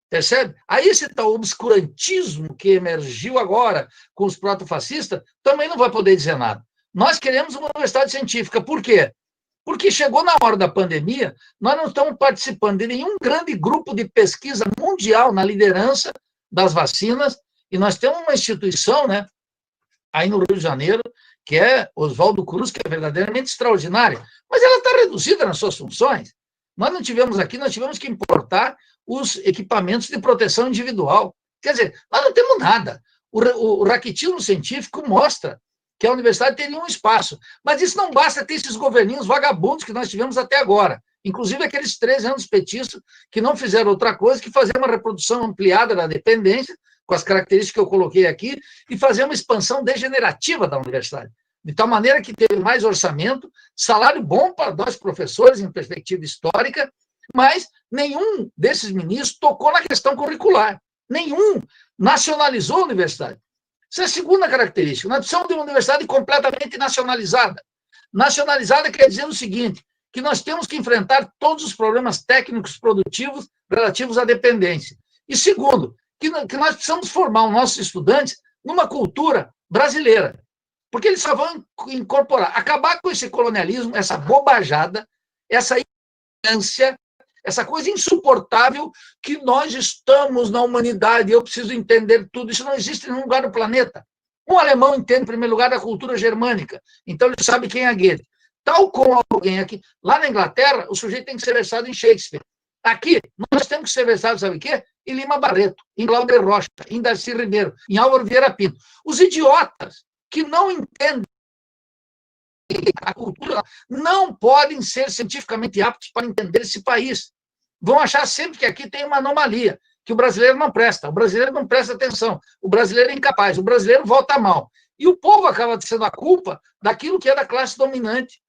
Percebe? Aí esse tal obscurantismo que emergiu agora com os protofascistas também não vai poder dizer nada. Nós queremos uma universidade científica. Por quê? Porque chegou na hora da pandemia, nós não estamos participando de nenhum grande grupo de pesquisa mundial na liderança das vacinas, e nós temos uma instituição, né, aí no Rio de Janeiro, que é Oswaldo Cruz, que é verdadeiramente extraordinária, mas ela está reduzida nas suas funções. Nós não tivemos aqui, nós tivemos que importar os equipamentos de proteção individual. Quer dizer, nós não temos nada. O raquitismo científico mostra que a universidade teria um espaço. Mas isso não basta ter esses governinhos vagabundos que nós tivemos até agora. Inclusive aqueles 13 anos petistas que não fizeram outra coisa que fazer uma reprodução ampliada da dependência, com as características que eu coloquei aqui, e fazer uma expansão degenerativa da universidade. De tal maneira que teve mais orçamento, salário bom para nós professores em perspectiva histórica, mas nenhum desses ministros tocou na questão curricular. Nenhum nacionalizou a universidade. Essa é a segunda característica. Nós precisamos de uma universidade completamente nacionalizada. Nacionalizada quer dizer o seguinte, que nós temos que enfrentar todos os problemas técnicos produtivos relativos à dependência. E segundo, que nós precisamos formar os nossos estudantes numa cultura brasileira, porque eles só vão incorporar, acabar com esse colonialismo, essa bobajada, essa ignorância, essa coisa insuportável que nós estamos na humanidade, eu preciso entender tudo, isso não existe em nenhum lugar do planeta. Um alemão entende, em primeiro lugar, da cultura germânica, então ele sabe quem é Goethe. Tal como alguém aqui, lá na Inglaterra, o sujeito tem que ser versado em Shakespeare. Aqui, nós temos que ser versados, sabe o quê? Em Lima Barreto, em Glauber Rocha, em Darcy Ribeiro, em Álvaro Vieira Pinto. Os idiotas que não entendem a cultura não podem ser cientificamente aptos para entender esse país. Vão achar sempre que aqui tem uma anomalia, que o brasileiro não presta atenção, o brasileiro é incapaz, o brasileiro vota mal. E o povo acaba sendo a culpa daquilo que é da classe dominante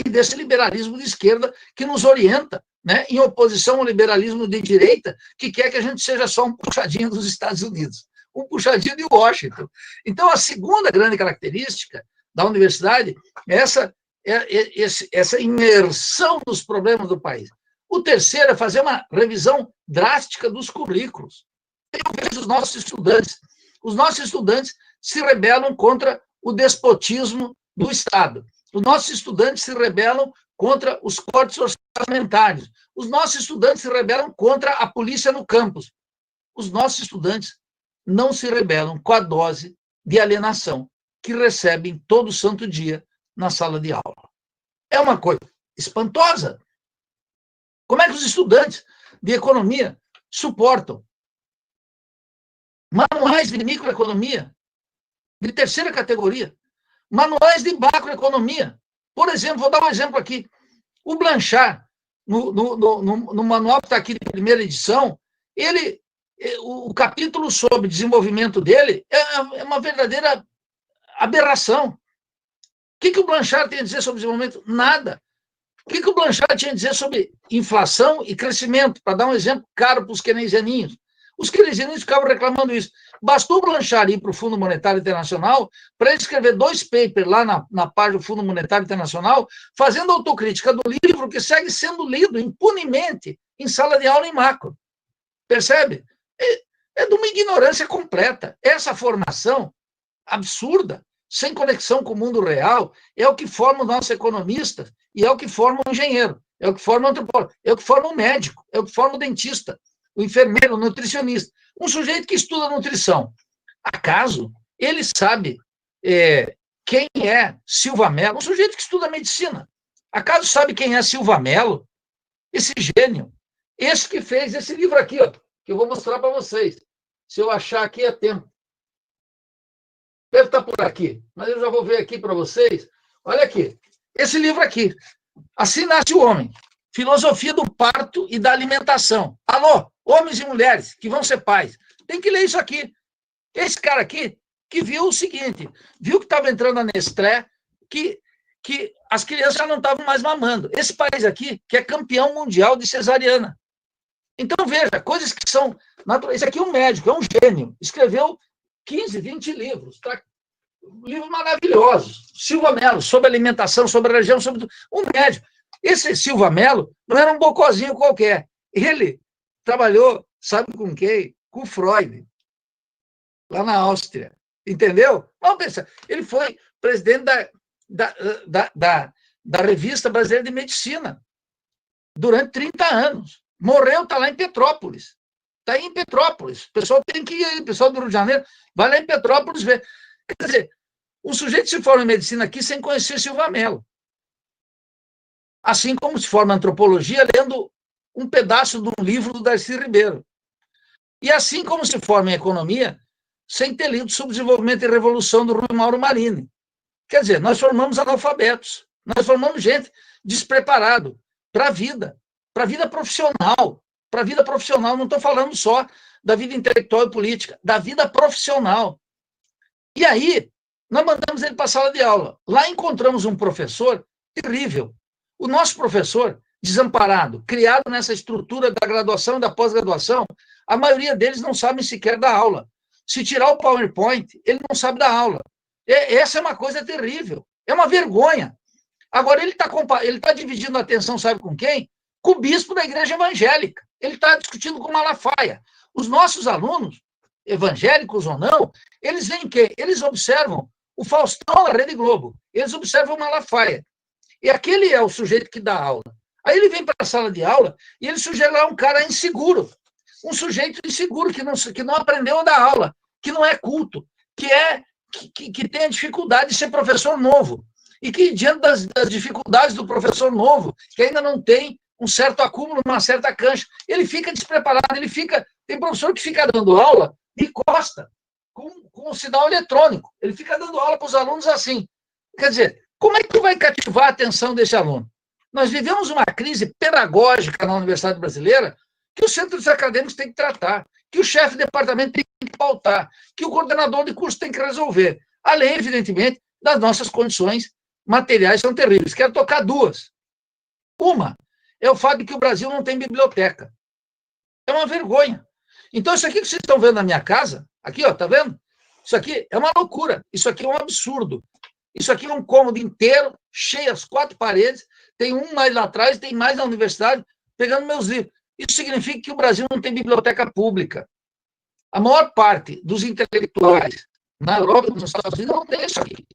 e desse liberalismo de esquerda que nos orienta, né, em oposição ao liberalismo de direita, que quer que a gente seja só um puxadinho dos Estados Unidos, um puxadinho de Washington. Então, a segunda grande característica da universidade é essa imersão nos problemas do país. O terceiro é fazer uma revisão drástica dos currículos. Eu vejo os nossos estudantes se rebelam contra o despotismo do Estado. Os nossos estudantes se rebelam contra os cortes orçamentários. Os nossos estudantes se rebelam contra a polícia no campus. Os nossos estudantes não se rebelam com a dose de alienação que recebem todo santo dia na sala de aula. É uma coisa espantosa. Como é que os estudantes de economia suportam manuais de microeconomia de terceira categoria, manuais de macroeconomia? Por exemplo, vou dar um exemplo aqui. O Blanchard, no manual que está aqui de primeira edição, o capítulo sobre desenvolvimento dele é uma verdadeira aberração. O que o Blanchard tem a dizer sobre desenvolvimento? Nada. O que o Blanchard tinha a dizer sobre inflação e crescimento? Para dar um exemplo caro para os keynesianinhos. Os keynesianinhos ficavam reclamando isso. Bastou o Blanchard ir para o Fundo Monetário Internacional para ele escrever 2 papers lá na página do Fundo Monetário Internacional, fazendo autocrítica do livro que segue sendo lido impunemente em sala de aula em macro. Percebe? É de uma ignorância completa. Essa formação absurda, sem conexão com o mundo real, é o que forma os nossos economistas, e é o que forma o engenheiro, é o que forma o antropólogo, é o que forma o médico, é o que forma o dentista, o enfermeiro, o nutricionista. Um sujeito que estuda nutrição, acaso ele sabe quem é Silva Mello? Um sujeito que estuda medicina, acaso sabe quem é Silva Mello? Esse gênio, esse que fez esse livro aqui, ó, que eu vou mostrar para vocês. Se eu achar aqui é tempo. Deve estar por aqui, mas eu já vou ver aqui para vocês. Olha aqui, esse livro aqui. Assim nasce o homem. Filosofia do parto e da alimentação. Alô, homens e mulheres que vão ser pais. Tem que ler isso aqui. Esse cara aqui que viu o seguinte, viu que estava entrando a Nestlé, que as crianças já não estavam mais mamando. Esse país aqui, que é campeão mundial de cesariana. Então, veja, coisas que são naturais. Esse aqui é um médico, é um gênio. Escreveu 15, 20 livros. Tá? Livros maravilhosos. Silva Mello, sobre alimentação, sobre religião, sobre um médico. Esse Silva Mello não era um bocozinho qualquer. Ele trabalhou, sabe com quem? Com Freud, lá na Áustria. Entendeu? Vamos pensar. Ele foi presidente da Revista Brasileira de Medicina durante 30 anos. Morreu, está lá em Petrópolis. Está aí em Petrópolis. O pessoal tem que ir aí, o pessoal do Rio de Janeiro vai lá em Petrópolis ver. Quer dizer, um sujeito se forma em medicina aqui sem conhecer Silva Mello. Assim como se forma em antropologia lendo um pedaço de um livro do Darcy Ribeiro. E assim como se forma em economia sem ter lido Subdesenvolvimento e Revolução do Rui Mauro Marini. Quer dizer, nós formamos analfabetos, nós formamos gente despreparado para a vida profissional. Para a vida profissional, não estou falando só da vida intelectual e política, da vida profissional. E aí, nós mandamos ele para a sala de aula. Lá encontramos um professor terrível. O nosso professor, desamparado, criado nessa estrutura da graduação e da pós-graduação, a maioria deles não sabem sequer dar aula. Se tirar o PowerPoint, ele não sabe dar aula. Essa é uma coisa terrível. É uma vergonha. Agora, ele está dividindo a atenção, sabe com quem? Com o bispo da igreja evangélica. Ele está discutindo com Malafaia. Os nossos alunos, evangélicos ou não, eles veem que eles observam o Faustão na Rede Globo. Eles observam o Malafaia. E aquele é o sujeito que dá aula. Aí ele vem para a sala de aula e ele sugere lá um cara inseguro. Um sujeito inseguro que não aprendeu a dar aula, que não é culto, que tem a dificuldade de ser professor novo. E que, diante das dificuldades do professor novo, que ainda não tem um certo acúmulo, uma certa cancha, ele fica despreparado, tem professor que fica dando aula de costa, com o sinal eletrônico. Ele fica dando aula para os alunos assim. Quer dizer, como é que tu vai cativar a atenção desse aluno? Nós vivemos uma crise pedagógica na Universidade Brasileira que os centros acadêmicos têm que tratar, que o chefe de departamento tem que pautar, que o coordenador de curso tem que resolver. Além, evidentemente, das nossas condições materiais são terríveis. Quero tocar duas. Uma é o fato de que o Brasil não tem biblioteca. É uma vergonha. Então, isso aqui que vocês estão vendo na minha casa, aqui, ó, tá vendo? Isso aqui é uma loucura. Isso aqui é um absurdo. Isso aqui é um cômodo inteiro, cheio as 4 paredes, tem um mais lá atrás, tem mais na universidade, pegando meus livros. Isso significa que o Brasil não tem biblioteca pública. A maior parte dos intelectuais na Europa e nos Estados Unidos não tem isso aqui.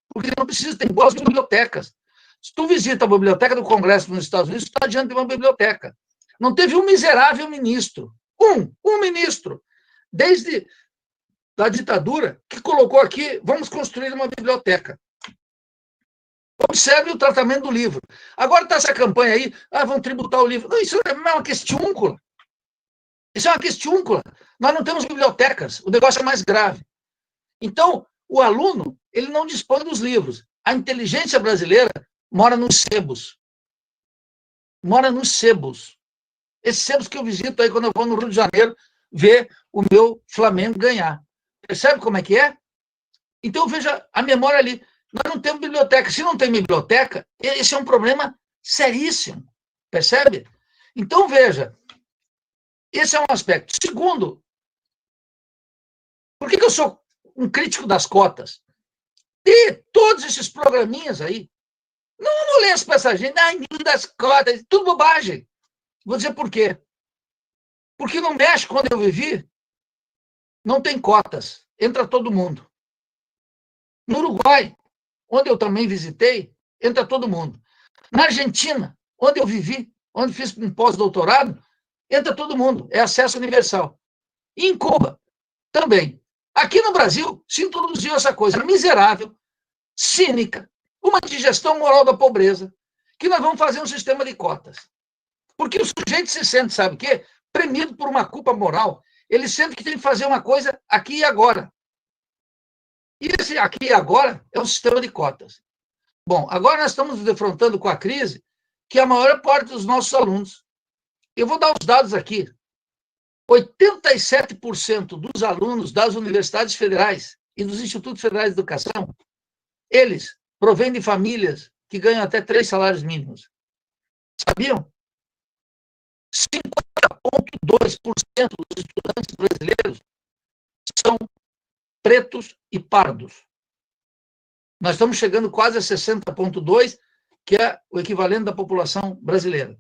Porque não precisa, tem boas bibliotecas. Se tu visita a biblioteca do Congresso nos Estados Unidos, tu está diante de uma biblioteca. Não teve um miserável ministro, um ministro, desde a ditadura, que colocou aqui, vamos construir uma biblioteca. Observe o tratamento do livro. Agora está essa campanha aí, vão tributar o livro. Não, isso é uma questiúncula. Isso é uma questiúncula. Nós não temos bibliotecas, o negócio é mais grave. Então, o aluno, ele não dispõe dos livros. A inteligência brasileira mora nos sebos. mora nos sebos. Esses sebos que eu visito aí quando eu vou no Rio de Janeiro ver o meu Flamengo ganhar. Percebe como é que é? Então, veja a memória ali. Nós não temos biblioteca. Se não tem biblioteca, esse é um problema seríssimo. Percebe? Então, veja, esse é um aspecto. Segundo, por que eu sou um crítico das cotas? E todos esses programinhas aí, não moleste para essa gente, das cotas, tudo bobagem. Vou dizer por quê. Porque no México, onde eu vivi, não tem cotas, entra todo mundo. No Uruguai, onde eu também visitei, entra todo mundo. Na Argentina, onde eu vivi, onde fiz um pós-doutorado, entra todo mundo, é acesso universal. E em Cuba, também. Aqui no Brasil, se introduziu essa coisa miserável, cínica, uma digestão moral da pobreza, que nós vamos fazer um sistema de cotas. Porque o sujeito se sente, sabe o quê? Premido por uma culpa moral. Ele sente que tem que fazer uma coisa aqui e agora. E esse aqui e agora é um sistema de cotas. Bom, agora nós estamos nos defrontando com a crise, que é a maior parte dos nossos alunos. Eu vou dar os dados aqui. 87% dos alunos das universidades federais e dos institutos federais de educação, eles provêm de famílias que ganham até 3 salários mínimos. Sabiam? 50,2% dos estudantes brasileiros são pretos e pardos. Nós estamos chegando quase a 60,2%, que é o equivalente da população brasileira.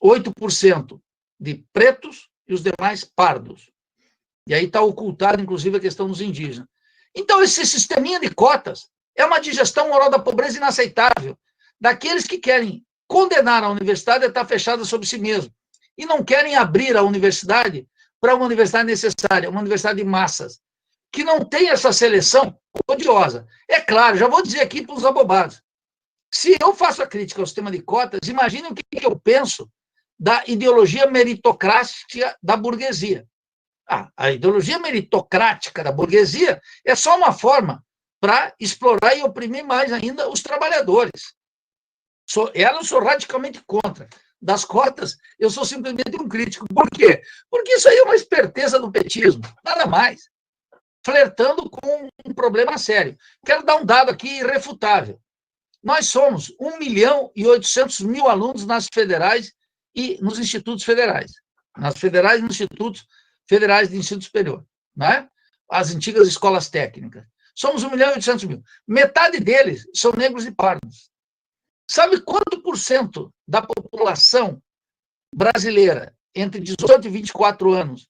8% de pretos e os demais pardos. E aí está ocultada, inclusive, a questão dos indígenas. Então, esse sisteminha de cotas é uma digestão moral da pobreza inaceitável, daqueles que querem condenar a universidade a estar fechada sobre si mesmo e não querem abrir a universidade para uma universidade necessária, uma universidade de massas, que não tem essa seleção odiosa. É claro, já vou dizer aqui para os abobados, se eu faço a crítica ao sistema de cotas, imaginem o que eu penso da ideologia meritocrática da burguesia. A ideologia meritocrática da burguesia é só uma forma para explorar e oprimir mais ainda os trabalhadores. Eu sou radicalmente contra. Das cotas, eu sou simplesmente um crítico. Por quê? Porque isso aí é uma esperteza do petismo, nada mais. Flertando com um problema sério. Quero dar um dado aqui irrefutável. Nós somos 1.800.000 alunos nas federais e nos institutos federais. Nas federais e nos institutos federais de ensino superior. Né? As antigas escolas técnicas. Somos 1.800.000. Metade deles são negros e pardos. Sabe quanto por cento da população brasileira entre 18 e 24 anos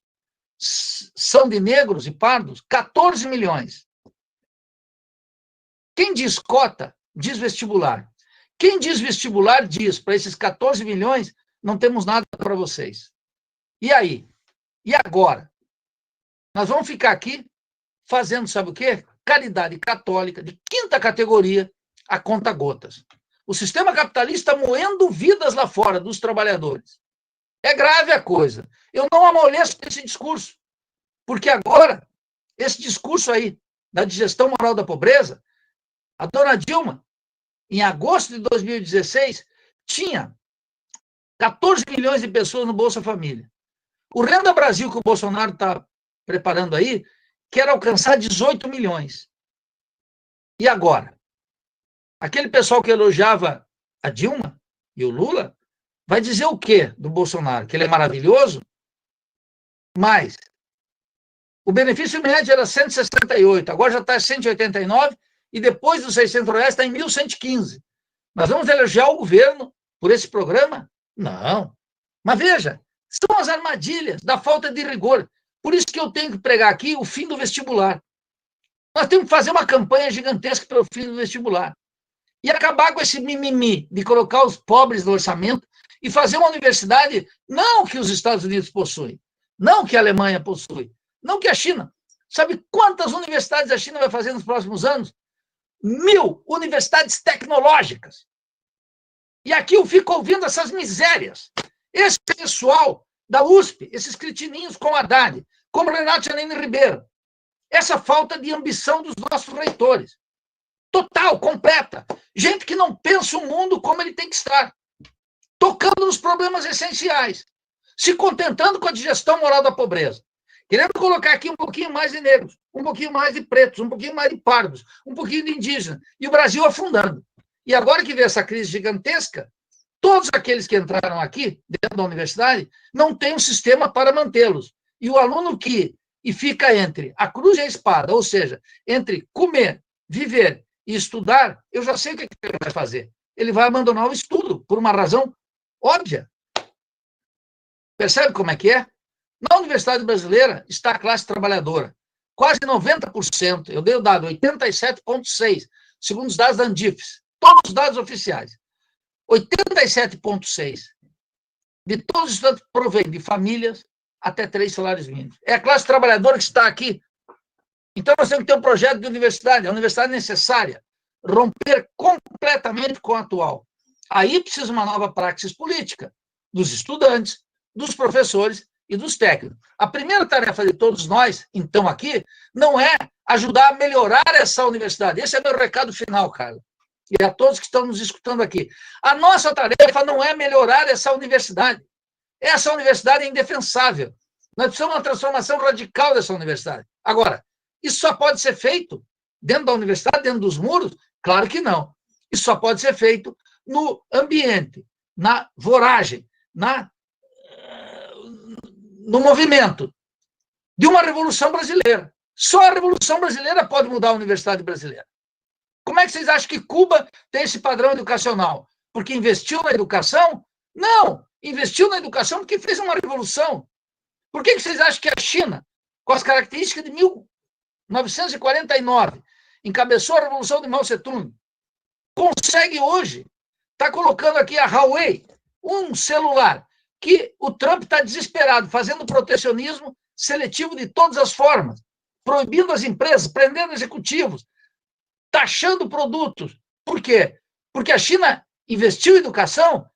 são de negros e pardos? 14 milhões. Quem diz cota, diz vestibular. Quem diz vestibular, diz para esses 14 milhões, não temos nada para vocês. E aí? E agora? Nós vamos ficar aqui fazendo, sabe o quê? Caridade católica de 5ª categoria a conta gotas. O sistema capitalista moendo vidas lá fora dos trabalhadores. É grave a coisa. Eu não amoleço esse discurso, porque agora, esse discurso aí da digestão moral da pobreza, a dona Dilma, em agosto de 2016, tinha 14 milhões de pessoas no Bolsa Família. O Renda Brasil que o Bolsonaro está preparando aí, quer alcançar 18 milhões. E agora? Aquele pessoal que elogiava a Dilma e o Lula vai dizer o quê do Bolsonaro? Que ele é maravilhoso? Mas o benefício médio era 168, agora já está 189, e depois dos R$600 está em 1.115. Nós vamos elogiar o governo por esse programa? Não. Mas veja, são as armadilhas da falta de rigor. Por isso que eu tenho que pregar aqui o fim do vestibular. Nós temos que fazer uma campanha gigantesca pelo fim do vestibular. E acabar com esse mimimi de colocar os pobres no orçamento e fazer uma universidade, não que os Estados Unidos possuem, não que a Alemanha possui, não que a China. Sabe quantas universidades a China vai fazer nos próximos anos? 1.000 universidades tecnológicas. E aqui eu fico ouvindo essas misérias. Esse pessoal da USP, esses cretininhos como Haddad, como Renato Janine Ribeiro, essa falta de ambição dos nossos reitores. Total, completa. Gente que não pensa o mundo como ele tem que estar. tocando nos problemas essenciais, se contentando com a digestão moral da pobreza, querendo colocar aqui um pouquinho mais de negros, um pouquinho mais de pretos, um pouquinho mais de pardos, um pouquinho de indígenas, e o Brasil afundando. E agora que vê essa crise gigantesca, todos aqueles que entraram aqui, dentro da universidade, não têm um sistema para mantê-los. E o aluno que fica entre a cruz e a espada, ou seja, entre comer, viver e estudar, eu já sei o que ele vai fazer. Ele vai abandonar o estudo, por uma razão óbvia. Percebe como é que é? Na Universidade Brasileira está a classe trabalhadora. Quase 90%, eu dei o dado, 87,6%, segundo os dados da Andifes, todos os dados oficiais. 87,6% de todos os estudantes provém de famílias até 3 salários mínimos. É a classe trabalhadora que está aqui. Então, nós temos que ter um projeto de universidade, a universidade necessária, romper completamente com o atual. Aí precisa uma nova praxis política dos estudantes, dos professores e dos técnicos. A primeira tarefa de todos nós, então, aqui, não é ajudar a melhorar essa universidade. Esse é meu recado final, Carla. E a todos que estão nos escutando aqui. A nossa tarefa não é melhorar essa universidade. Essa universidade é indefensável. Nós precisamos de uma transformação radical dessa universidade. Agora, isso só pode ser feito dentro da universidade, dentro dos muros? Claro que não. Isso só pode ser feito no ambiente, na voragem, no movimento de uma revolução brasileira. Só a revolução brasileira pode mudar a universidade brasileira. Como é que vocês acham que Cuba tem esse padrão educacional? Porque investiu na educação? Não! Investiu na educação porque fez uma revolução. Por que vocês acham que a China, com as características de 1949, encabeçou a revolução de Mao Tse-tung, consegue hoje, está colocando aqui a Huawei, um celular, que o Trump está desesperado, fazendo protecionismo seletivo de todas as formas, proibindo as empresas, prendendo executivos, taxando produtos. Por quê? Porque a China investiu em educação,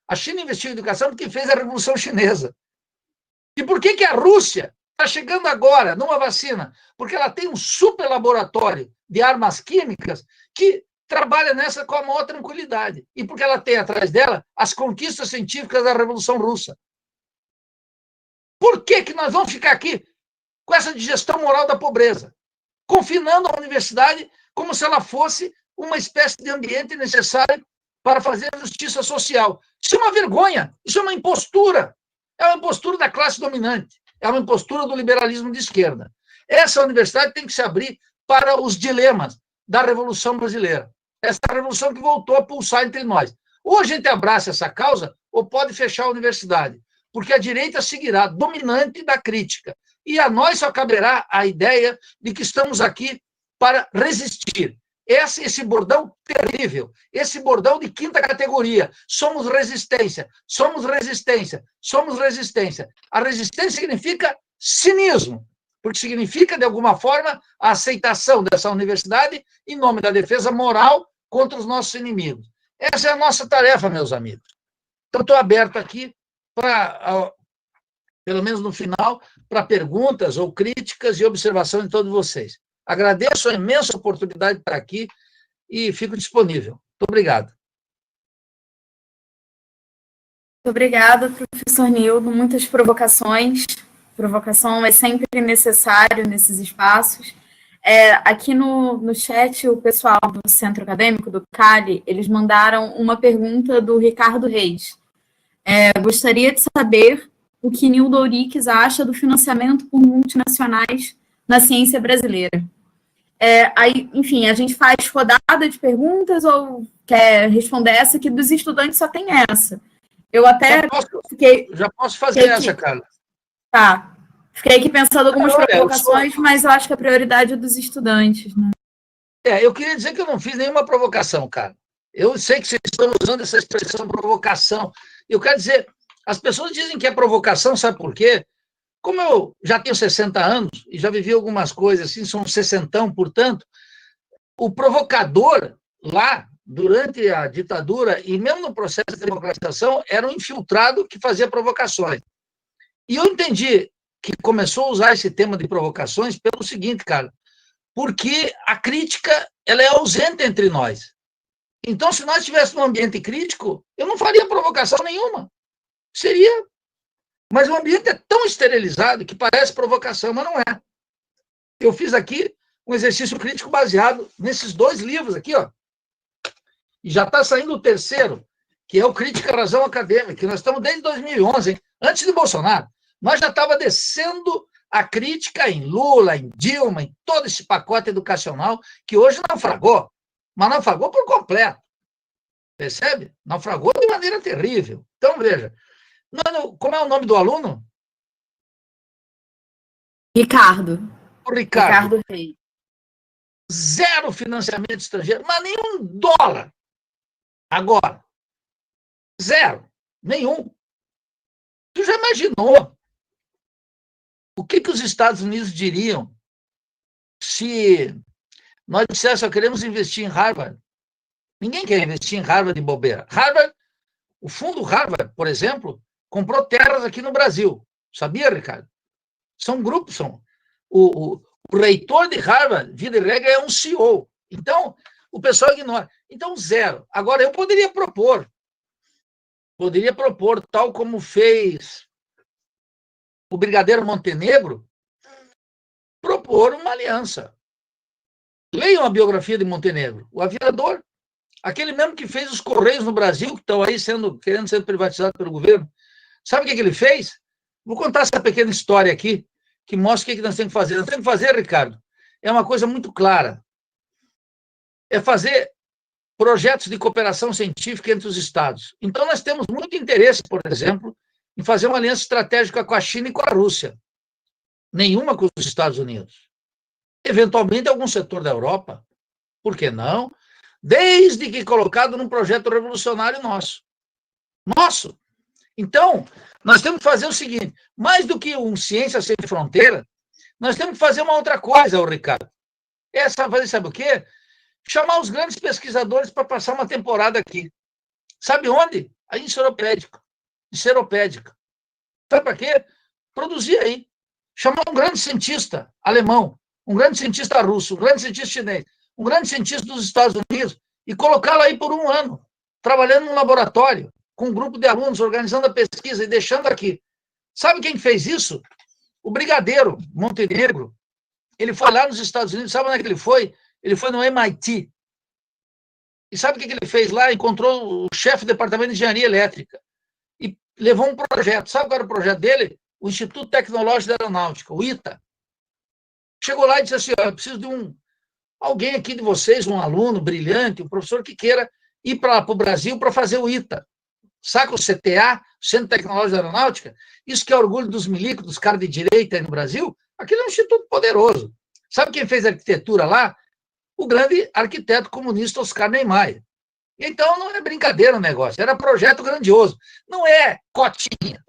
porque fez a Revolução Chinesa. E por que a Rússia está chegando agora numa vacina? Porque ela tem um super laboratório de armas químicas que trabalha nessa com a maior tranquilidade. E porque ela tem atrás dela as conquistas científicas da Revolução Russa. Por que nós vamos ficar aqui com essa digestão moral da pobreza? Confinando a universidade como se ela fosse uma espécie de ambiente necessário para fazer a justiça social. Isso é uma vergonha, isso é uma impostura. É uma impostura da classe dominante, é uma impostura do liberalismo de esquerda. Essa universidade tem que se abrir para os dilemas da Revolução Brasileira. Essa revolução que voltou a pulsar entre nós. Ou a gente abraça essa causa, ou pode fechar a universidade, porque a direita seguirá dominante da crítica. E a nós só caberá a ideia de que estamos aqui para resistir. Esse bordão terrível, esse bordão de quinta categoria. Somos resistência, somos resistência, somos resistência. A resistência significa cinismo, porque significa, de alguma forma, a aceitação dessa universidade em nome da defesa moral contra os nossos inimigos. Essa é a nossa tarefa, meus amigos. Então, estou aberto aqui para, pelo menos no final, para perguntas ou críticas e observação de todos vocês. Agradeço a imensa oportunidade de estar aqui e fico disponível. Muito obrigado. Muito obrigada, professor Nildo. Muitas provocações. Provocação é sempre necessário nesses espaços. Aqui no chat, o pessoal do Centro Acadêmico, do CALI, eles mandaram uma pergunta do Ricardo Reis. Gostaria de saber o que Nildo Ouriques acha do financiamento por multinacionais na ciência brasileira. Enfim, a gente faz rodada de perguntas ou quer responder essa, que dos estudantes só tem essa. Eu até já posso fazer essa, Carla. Tá. Fiquei aqui pensando algumas provocações, mas eu acho que a prioridade é dos estudantes, né? Eu queria dizer que eu não fiz nenhuma provocação, cara. Eu sei que vocês estão usando essa expressão provocação. Eu quero dizer, as pessoas dizem que é provocação, sabe por quê? Como eu já tenho 60 anos e já vivi algumas coisas assim, são 60, portanto, o provocador lá, durante a ditadura e mesmo no processo de democratização, era um infiltrado que fazia provocações. E eu entendi que começou a usar esse tema de provocações pelo seguinte, cara, porque a crítica ela é ausente entre nós. Então, se nós estivéssemos num ambiente crítico, eu não faria provocação nenhuma. Seria. Mas o ambiente é tão esterilizado que parece provocação, mas não é. Eu fiz aqui um exercício crítico baseado nesses 2 livros aqui, ó. E já está saindo o terceiro, que é o Crítica à Razão Acadêmica, que nós estamos desde 2011, hein? Antes de Bolsonaro. Nós já estava descendo a crítica em Lula, em Dilma, em todo esse pacote educacional, que hoje naufragou, mas naufragou por completo. Percebe? Naufragou de maneira terrível. Então, veja, como é o nome do aluno? Ricardo. O Ricardo. Ricardo Reis. 0 financiamento estrangeiro, mas nenhum dólar. Agora. 0. Nenhum. Tu já imaginou o que os Estados Unidos diriam se nós disséssemos que queremos investir em Harvard? Ninguém quer investir em Harvard de bobeira. Harvard, o fundo Harvard, por exemplo, comprou terras aqui no Brasil. Sabia, Ricardo? São grupos, o reitor de Harvard, via de regra, é um CEO. Então, o pessoal ignora. Então, 0. Agora, eu poderia propor, tal como fez o brigadeiro Montenegro, propor uma aliança. Leiam a biografia de Montenegro, o aviador, aquele mesmo que fez os Correios no Brasil, que estão aí querendo ser privatizados pelo governo. Sabe o que ele fez? Vou contar essa pequena história aqui, que mostra o que nós temos que fazer. Nós temos que fazer, Ricardo, é uma coisa muito clara. É fazer projetos de cooperação científica entre os Estados. Então, nós temos muito interesse, por exemplo, em fazer uma aliança estratégica com a China e com a Rússia. Nenhuma com os Estados Unidos. Eventualmente, algum setor da Europa. Por que não? Desde que colocado num projeto revolucionário nosso. Nosso. Então, nós temos que fazer o seguinte, mais do que um Ciência Sem Fronteira, nós temos que fazer uma outra coisa, Ricardo. Sabe o quê? Chamar os grandes pesquisadores para passar uma temporada aqui. Sabe onde? Aí em Seropédica. Sabe para quê? Produzir aí. Chamar um grande cientista alemão, um grande cientista russo, um grande cientista chinês, um grande cientista dos Estados Unidos e colocá-lo aí por 1 ano, trabalhando num laboratório, com um grupo de alunos, organizando a pesquisa e deixando aqui. Sabe quem fez isso? O brigadeiro Montenegro. Ele foi lá nos Estados Unidos, sabe onde é que ele foi? Ele foi no MIT. E sabe o que ele fez lá? Encontrou o chefe do departamento de engenharia elétrica e levou um projeto. Sabe qual era o projeto dele? O Instituto Tecnológico da Aeronáutica, o ITA. Chegou lá e disse assim, eu preciso de alguém aqui de vocês, um aluno brilhante, um professor que queira ir para o Brasil para fazer o ITA. Saca o CTA, Centro Tecnológico da Aeronáutica? Isso que é orgulho dos milicos, dos caras de direita aí no Brasil? Aquilo é um instituto poderoso. Sabe quem fez a arquitetura lá? O grande arquiteto comunista Oscar Niemeyer. Então, não é brincadeira o negócio, era projeto grandioso. Não é cotinha,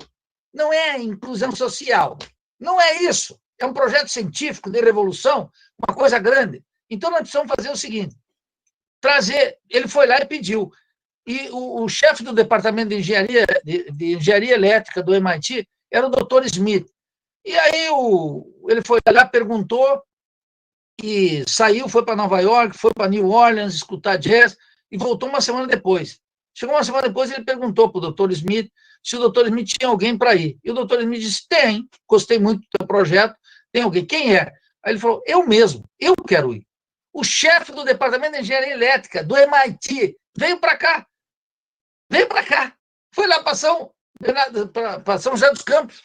não é inclusão social, não é isso. É um projeto científico de revolução, uma coisa grande. Então, nós precisamos fazer o seguinte, ele foi lá e pediu, e o chefe do departamento de engenharia elétrica do MIT era o Dr. Smith. E aí ele foi lá, perguntou, e saiu, foi para Nova York, foi para New Orleans escutar jazz, e voltou uma semana depois. Chegou uma semana depois, ele perguntou para o Dr. Smith se o Dr. Smith tinha alguém para ir. E o Dr. Smith disse, tem, gostei muito do teu projeto, tem alguém. Quem é? Aí ele falou, eu mesmo, eu quero ir. O chefe do departamento de engenharia elétrica, do MIT, veio para cá. Foi lá para São José dos Campos,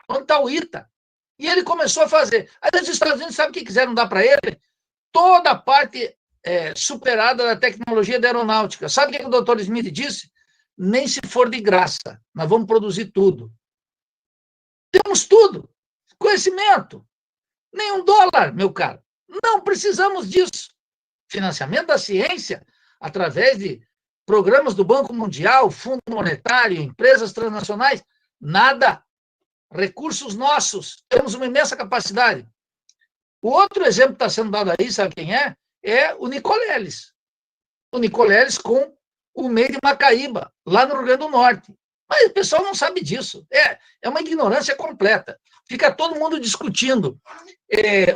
onde está o ITA. E ele começou a fazer. Aí os Estados Unidos, sabe o que quiseram dar para ele? Toda a parte superada da tecnologia da aeronáutica. Sabe o que o Dr. Smith disse? Nem se for de graça, nós vamos produzir tudo. Temos tudo. Conhecimento. Nem $1, meu caro. Não precisamos disso. Financiamento da ciência, através de programas do Banco Mundial, Fundo Monetário, empresas transnacionais, nada. Recursos nossos, temos uma imensa capacidade. O outro exemplo que está sendo dado aí, sabe quem é? É o Nicoleles. O Nicoleles com o MEI de Macaíba, lá no Rio Grande do Norte. Mas o pessoal não sabe disso. É uma ignorância completa. Fica todo mundo discutindo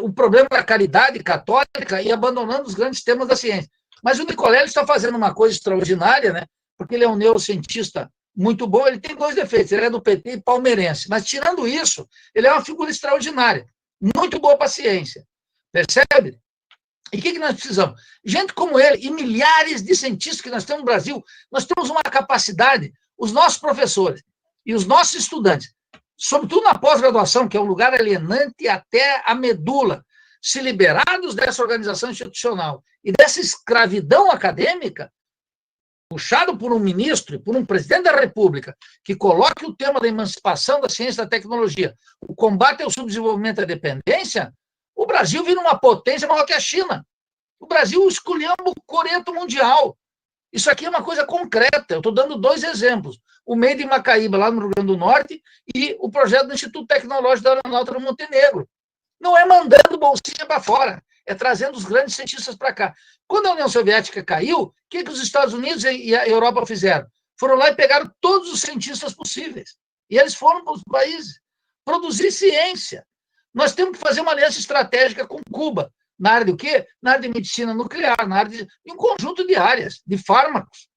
o problema da caridade católica e abandonando os grandes temas da ciência. Mas o Nicolelli está fazendo uma coisa extraordinária, né? Porque ele é um neurocientista muito bom, ele tem 2 defeitos, ele é do PT e palmeirense, mas tirando isso, ele é uma figura extraordinária, muito boa para a ciência, percebe? E o que nós precisamos? Gente como ele e milhares de cientistas que nós temos no Brasil, nós temos uma capacidade, os nossos professores e os nossos estudantes, sobretudo na pós-graduação, que é um lugar alienante até a medula, se liberados dessa organização institucional e dessa escravidão acadêmica, puxado por um ministro e por um presidente da República, que coloque o tema da emancipação da ciência e da tecnologia, o combate ao subdesenvolvimento e à dependência, o Brasil vira uma potência maior que a China. O Brasil esculhamba o coreto mundial. Isso aqui é uma coisa concreta. Eu estou dando 2 exemplos. O Made in Macaíba, lá no Rio Grande do Norte, e o projeto do Instituto Tecnológico da Aeronáutica no Montenegro. Não é mandando bolsinha para fora, é trazendo os grandes cientistas para cá. Quando a União Soviética caiu, o que os Estados Unidos e a Europa fizeram? Foram lá e pegaram todos os cientistas possíveis. E eles foram para os países produzir ciência. Nós temos que fazer uma aliança estratégica com Cuba. Na área do quê? Na área de medicina nuclear, na área de um conjunto de áreas, de fármacos.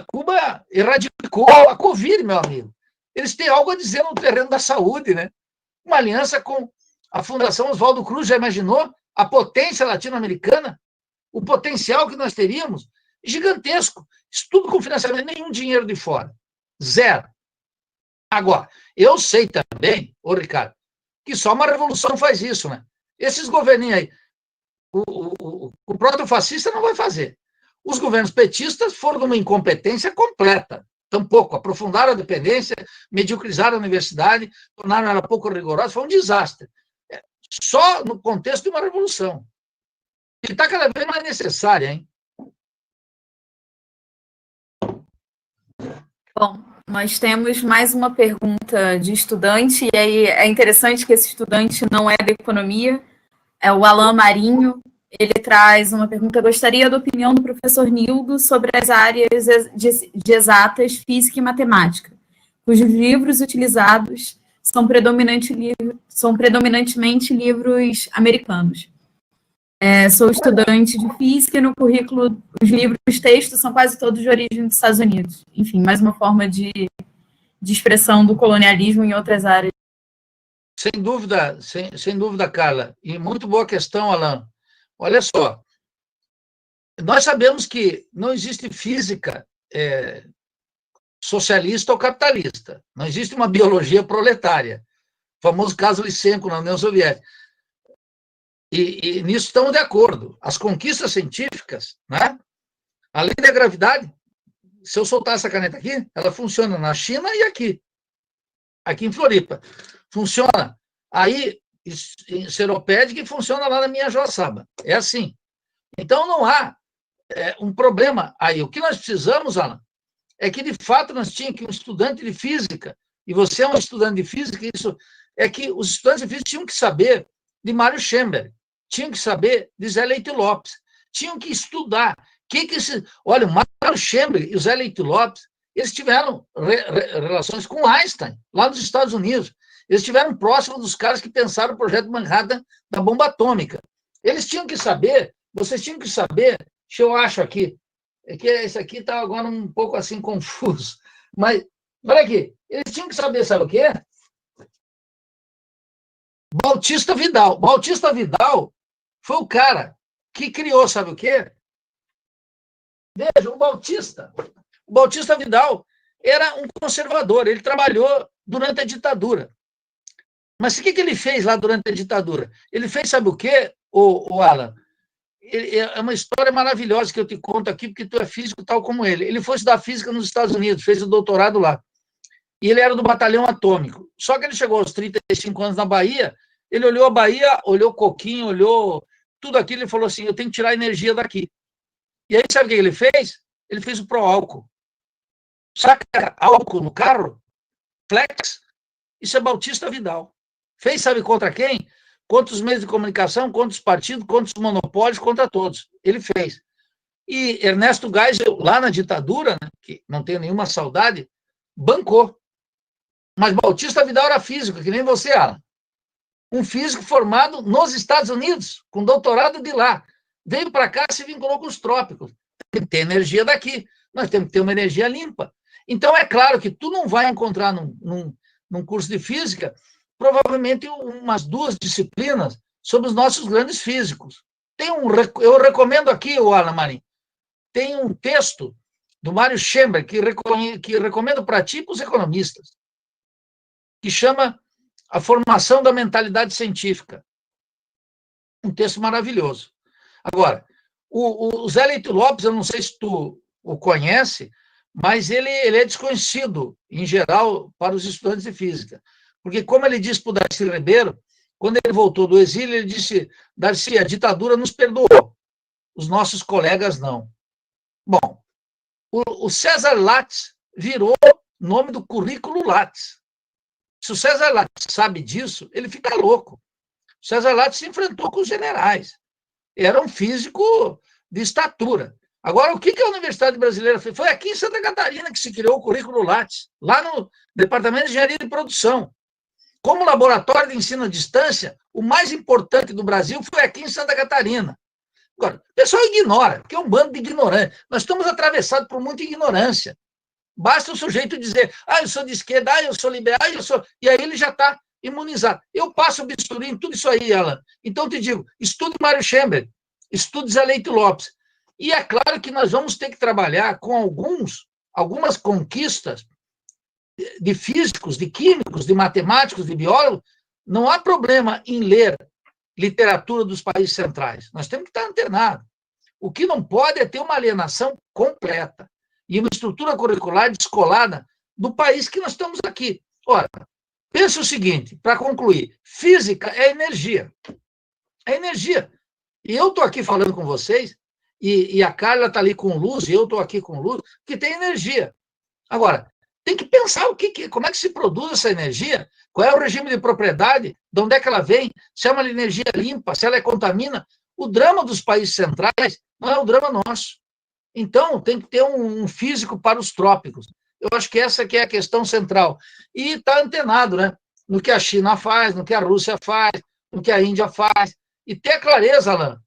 Cuba erradicou a Covid, meu amigo. Eles têm algo a dizer no terreno da saúde, né? Uma aliança com a Fundação Oswaldo Cruz, já imaginou? A potência latino-americana, o potencial que nós teríamos, gigantesco. Isso tudo com financiamento, nenhum dinheiro de fora. 0. Agora, eu sei também, ô Ricardo, que só uma revolução faz isso, né? Esses governinhos aí, o próprio fascista não vai fazer. Os governos petistas foram de uma incompetência completa. Tampouco, aprofundaram a dependência, mediocrizaram a universidade, tornaram ela pouco rigorosa, foi um desastre. Só no contexto de uma revolução. Que está cada vez mais necessária, hein? Bom, nós temos mais uma pergunta de estudante, e aí é interessante que esse estudante não é da economia, é o Alain Marinho. Ele traz uma pergunta: gostaria da opinião do professor Nildo sobre as áreas de exatas, física e matemática, cujos livros utilizados são predominantemente livros americanos. Sou estudante de física e no currículo os livros, os textos são quase todos de origem dos Estados Unidos. Enfim, mais uma forma de expressão do colonialismo em outras áreas. Sem dúvida, Carla. E muito boa questão, Alain. Olha só, nós sabemos que não existe física socialista ou capitalista. Não existe uma biologia proletária. O famoso caso Lysenko na União Soviética. E nisso estamos de acordo. As conquistas científicas, né? A lei da gravidade, se eu soltar essa caneta aqui, ela funciona na China e aqui em Floripa. Funciona aí em Seropédica e funciona lá na minha Joaçaba. É assim. Então, não há um problema aí. O que nós precisamos, Alan, é que, de fato, nós tínhamos que um estudante de física, e você é um estudante de física, isso é que os estudantes de física tinham que saber de Mário Schemberg, tinham que saber de Zé Leite Lopes, tinham que estudar. Olha, o Mário Schemberg e o Zé Leite Lopes, eles tiveram relações com Einstein, lá nos Estados Unidos. Eles estiveram próximos dos caras que pensaram o projeto Manhattan da bomba atômica. Eles tinham que saber, vocês tinham que saber, deixa eu acho aqui, é que esse aqui está agora um pouco assim confuso, mas, olha aqui, eles tinham que saber, sabe o quê? Bautista Vidal. Bautista Vidal foi o cara que criou, sabe o quê? Veja, o Bautista Vidal era um conservador, ele trabalhou durante a ditadura. Mas o que ele fez lá durante a ditadura? Ele fez, sabe o quê, o Alan? É uma história maravilhosa que eu te conto aqui, porque tu é físico tal como ele. Ele foi estudar física nos Estados Unidos, fez o doutorado lá. E ele era do batalhão atômico. Só que ele chegou aos 35 anos na Bahia, ele olhou a Bahia, olhou Coquinho, olhou tudo aquilo e falou assim, eu tenho que tirar a energia daqui. E aí, sabe o que ele fez? Ele fez o pró-álcool. Saca álcool no carro? Flex? Isso é Bautista Vidal. Fez, sabe contra quem? Contra os meios de comunicação, contra os partidos, contra os monopólios, contra todos. Ele fez. E Ernesto Geisel, lá na ditadura, né, que não tenho nenhuma saudade, bancou. Mas Bautista Vidal era físico, que nem você, Alan. Um físico formado nos Estados Unidos, com doutorado de lá. veio para cá, se vinculou com os trópicos. Tem que ter energia daqui. Nós temos que ter uma energia limpa. Então, é claro que tu não vai encontrar num curso de física, provavelmente umas 2 disciplinas sobre os nossos grandes físicos. Eu recomendo aqui, o Alan Marim, tem um texto do Mário Schember, que recomendo para ti e para os economistas, que chama A Formação da Mentalidade Científica. Um texto maravilhoso. Agora, o Zé Leite Lopes, eu não sei se tu o conhece, mas ele é desconhecido, em geral, para os estudantes de física. Porque, como ele disse para o Darcy Ribeiro, quando ele voltou do exílio, ele disse: Darcy, a ditadura nos perdoou, os nossos colegas não. Bom, o César Lattes virou nome do currículo Lattes. Se o César Lattes sabe disso, ele fica louco. O César Lattes se enfrentou com os generais. Era um físico de estatura. Agora, o que a Universidade Brasileira fez? Foi aqui em Santa Catarina que se criou o currículo Lattes, lá no Departamento de Engenharia de Produção. Como laboratório de ensino à distância, o mais importante do Brasil foi aqui em Santa Catarina. Agora, o pessoal ignora, porque é um bando de ignorantes. Nós estamos atravessados por muita ignorância. Basta o sujeito dizer: eu sou de esquerda, eu sou liberal, eu sou... E aí ele já está imunizado. Eu passo o bisturi em tudo isso aí, Alan. Então, te digo, estude Mário Schember, estude Zé Leite Lopes. E é claro que nós vamos ter que trabalhar com algumas conquistas de físicos, de químicos, de matemáticos, de biólogos. Não há problema em ler literatura dos países centrais. Nós temos que estar antenados. O que não pode é ter uma alienação completa e uma estrutura curricular descolada do país que nós estamos aqui. Ora, pensa o seguinte, para concluir: física é energia. É energia. E eu estou aqui falando com vocês, e a Carla está ali com luz, e eu estou aqui com luz, que tem energia. Agora, tem que pensar como é que se produz essa energia, qual é o regime de propriedade, de onde é que ela vem, se é uma energia limpa, se ela é contamina. O drama dos países centrais não é o drama nosso. Então, tem que ter um físico para os trópicos. Eu acho que essa que é a questão central. E está antenado, né? No que a China faz, no que a Rússia faz, no que a Índia faz. E ter a clareza, Alain,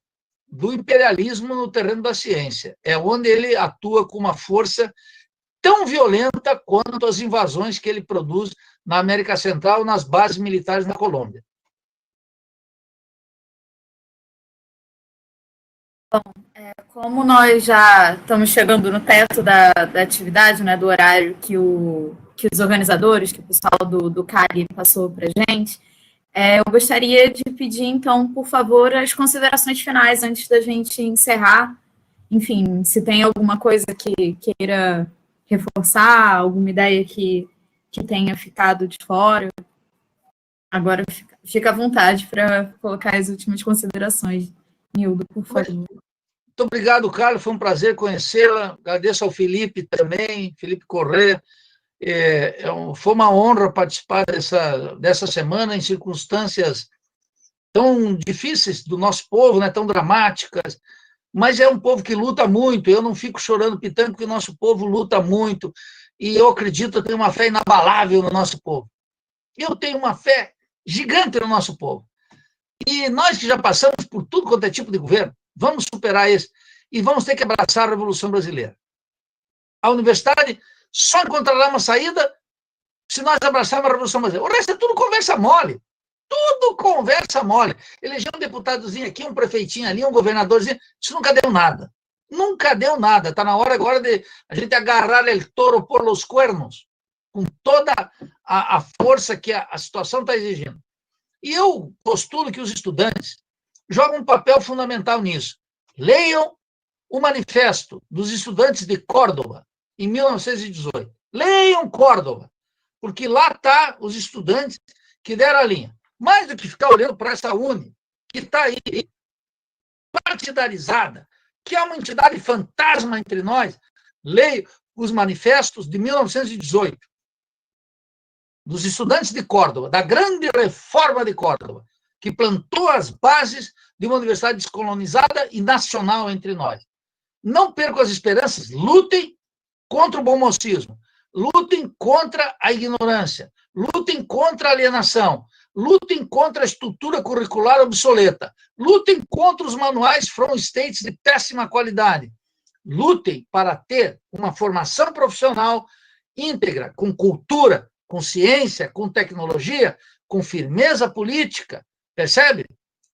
do imperialismo no terreno da ciência. É onde ele atua com uma força tão violenta quanto as invasões que ele produz na América Central, nas bases militares na Colômbia. Bom, como nós já estamos chegando no teto da atividade, né, do horário que os organizadores, que o pessoal do CARI passou para a gente, eu gostaria de pedir, então, por favor, as considerações finais antes da gente encerrar. Enfim, se tem alguma coisa que queira reforçar, alguma ideia que tenha ficado de fora, agora fica à vontade para colocar as últimas considerações. Nildo, por favor. Muito obrigado, Carlos, foi um prazer conhecê-la. Agradeço ao Felipe também, Felipe Corrêa. Foi uma honra participar dessa semana em circunstâncias tão difíceis do nosso povo, né, tão dramáticas, mas é um povo que luta muito. Eu não fico chorando pitando, porque o nosso povo luta muito, e eu acredito, eu tenho uma fé inabalável no nosso povo. Eu tenho uma fé gigante no nosso povo. E nós que já passamos por tudo quanto é tipo de governo, vamos superar esse e vamos ter que abraçar a Revolução Brasileira. A universidade só encontrará uma saída se nós abraçarmos a Revolução Brasileira. O resto é tudo conversa mole. Tudo conversa mole. Eleger um deputadozinho aqui, um prefeitinho ali, um governadorzinho, isso nunca deu nada. Nunca deu nada. Está na hora agora de a gente agarrar o touro por los cuernos, com toda a força que a situação está exigindo. E eu postulo que os estudantes jogam um papel fundamental nisso. Leiam o manifesto dos estudantes de Córdoba, em 1918. Leiam Córdoba, porque lá estão os estudantes que deram a linha. Mais do que ficar olhando para essa UNE, que está aí partidarizada, que é uma entidade fantasma entre nós, leio os manifestos de 1918, dos estudantes de Córdoba, da grande reforma de Córdoba, que plantou as bases de uma universidade descolonizada e nacional entre nós. Não percam as esperanças, lutem contra o bom-mocismo, lutem contra a ignorância, lutem contra a alienação, lutem contra a estrutura curricular obsoleta, lutem contra os manuais from states de péssima qualidade, lutem para ter uma formação profissional íntegra, com cultura, com ciência, com tecnologia, com firmeza política, percebe?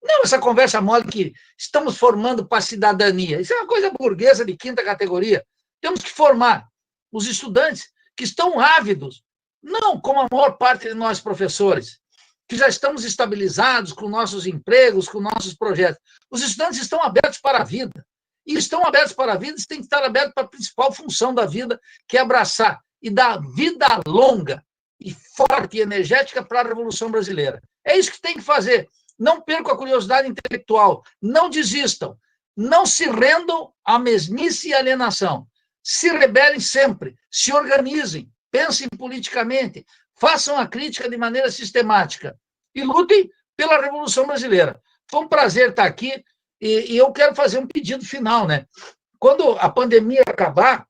Não essa conversa mole que estamos formando para a cidadania. Isso é uma coisa burguesa de quinta categoria. Temos que formar os estudantes que estão ávidos, não como a maior parte de nós professores, que já estamos estabilizados com nossos empregos, com nossos projetos. Os estudantes estão abertos para a vida. E estão abertos para a vida, têm que estar abertos para a principal função da vida, que é abraçar e dar vida longa e forte e energética para a Revolução Brasileira. É isso que tem que fazer. Não percam a curiosidade intelectual, não desistam, não se rendam à mesmice e alienação. Se rebelem sempre, se organizem, pensem politicamente, façam a crítica de maneira sistemática e lutem pela Revolução Brasileira. Foi um prazer estar aqui e eu quero fazer um pedido final, né? Quando a pandemia acabar,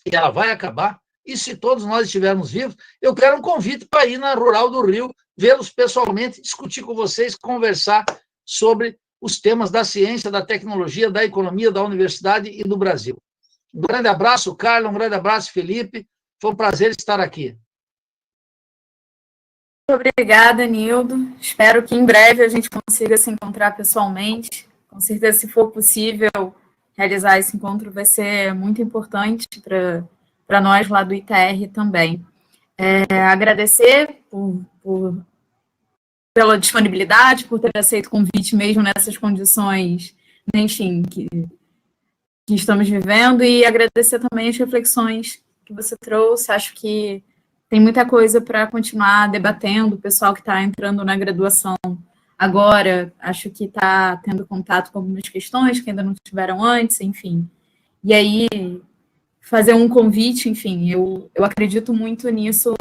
e ela vai acabar, e se todos nós estivermos vivos, eu quero um convite para ir na Rural do Rio, vê-los pessoalmente, discutir com vocês, conversar sobre os temas da ciência, da tecnologia, da economia, da universidade e do Brasil. Um grande abraço, Carla, um grande abraço, Felipe. Foi um prazer estar aqui. Muito obrigada, Nildo. Espero que em breve a gente consiga se encontrar pessoalmente. Com certeza, se for possível realizar esse encontro, vai ser muito importante para nós lá do ITR também. Agradecer pela disponibilidade, por ter aceito o convite mesmo nessas condições, enfim, que estamos vivendo, e agradecer também as reflexões que você trouxe. Acho que tem muita coisa para continuar debatendo. O pessoal que está entrando na graduação agora, acho que está tendo contato com algumas questões que ainda não tiveram antes, enfim. E aí, fazer um convite, enfim, eu acredito muito nisso,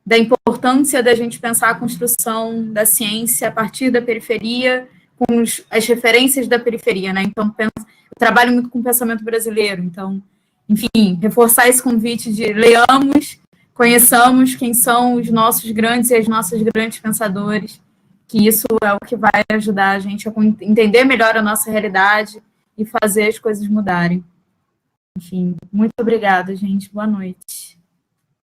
da importância da gente pensar a construção da ciência a partir da periferia, com as referências da periferia, né? Então, eu trabalho muito com o pensamento brasileiro, então, enfim, reforçar esse convite de leamos, conheçamos quem são os nossos grandes e as nossas grandes pensadores, que isso é o que vai ajudar a gente a entender melhor a nossa realidade e fazer as coisas mudarem. Enfim, muito obrigada, gente. Boa noite.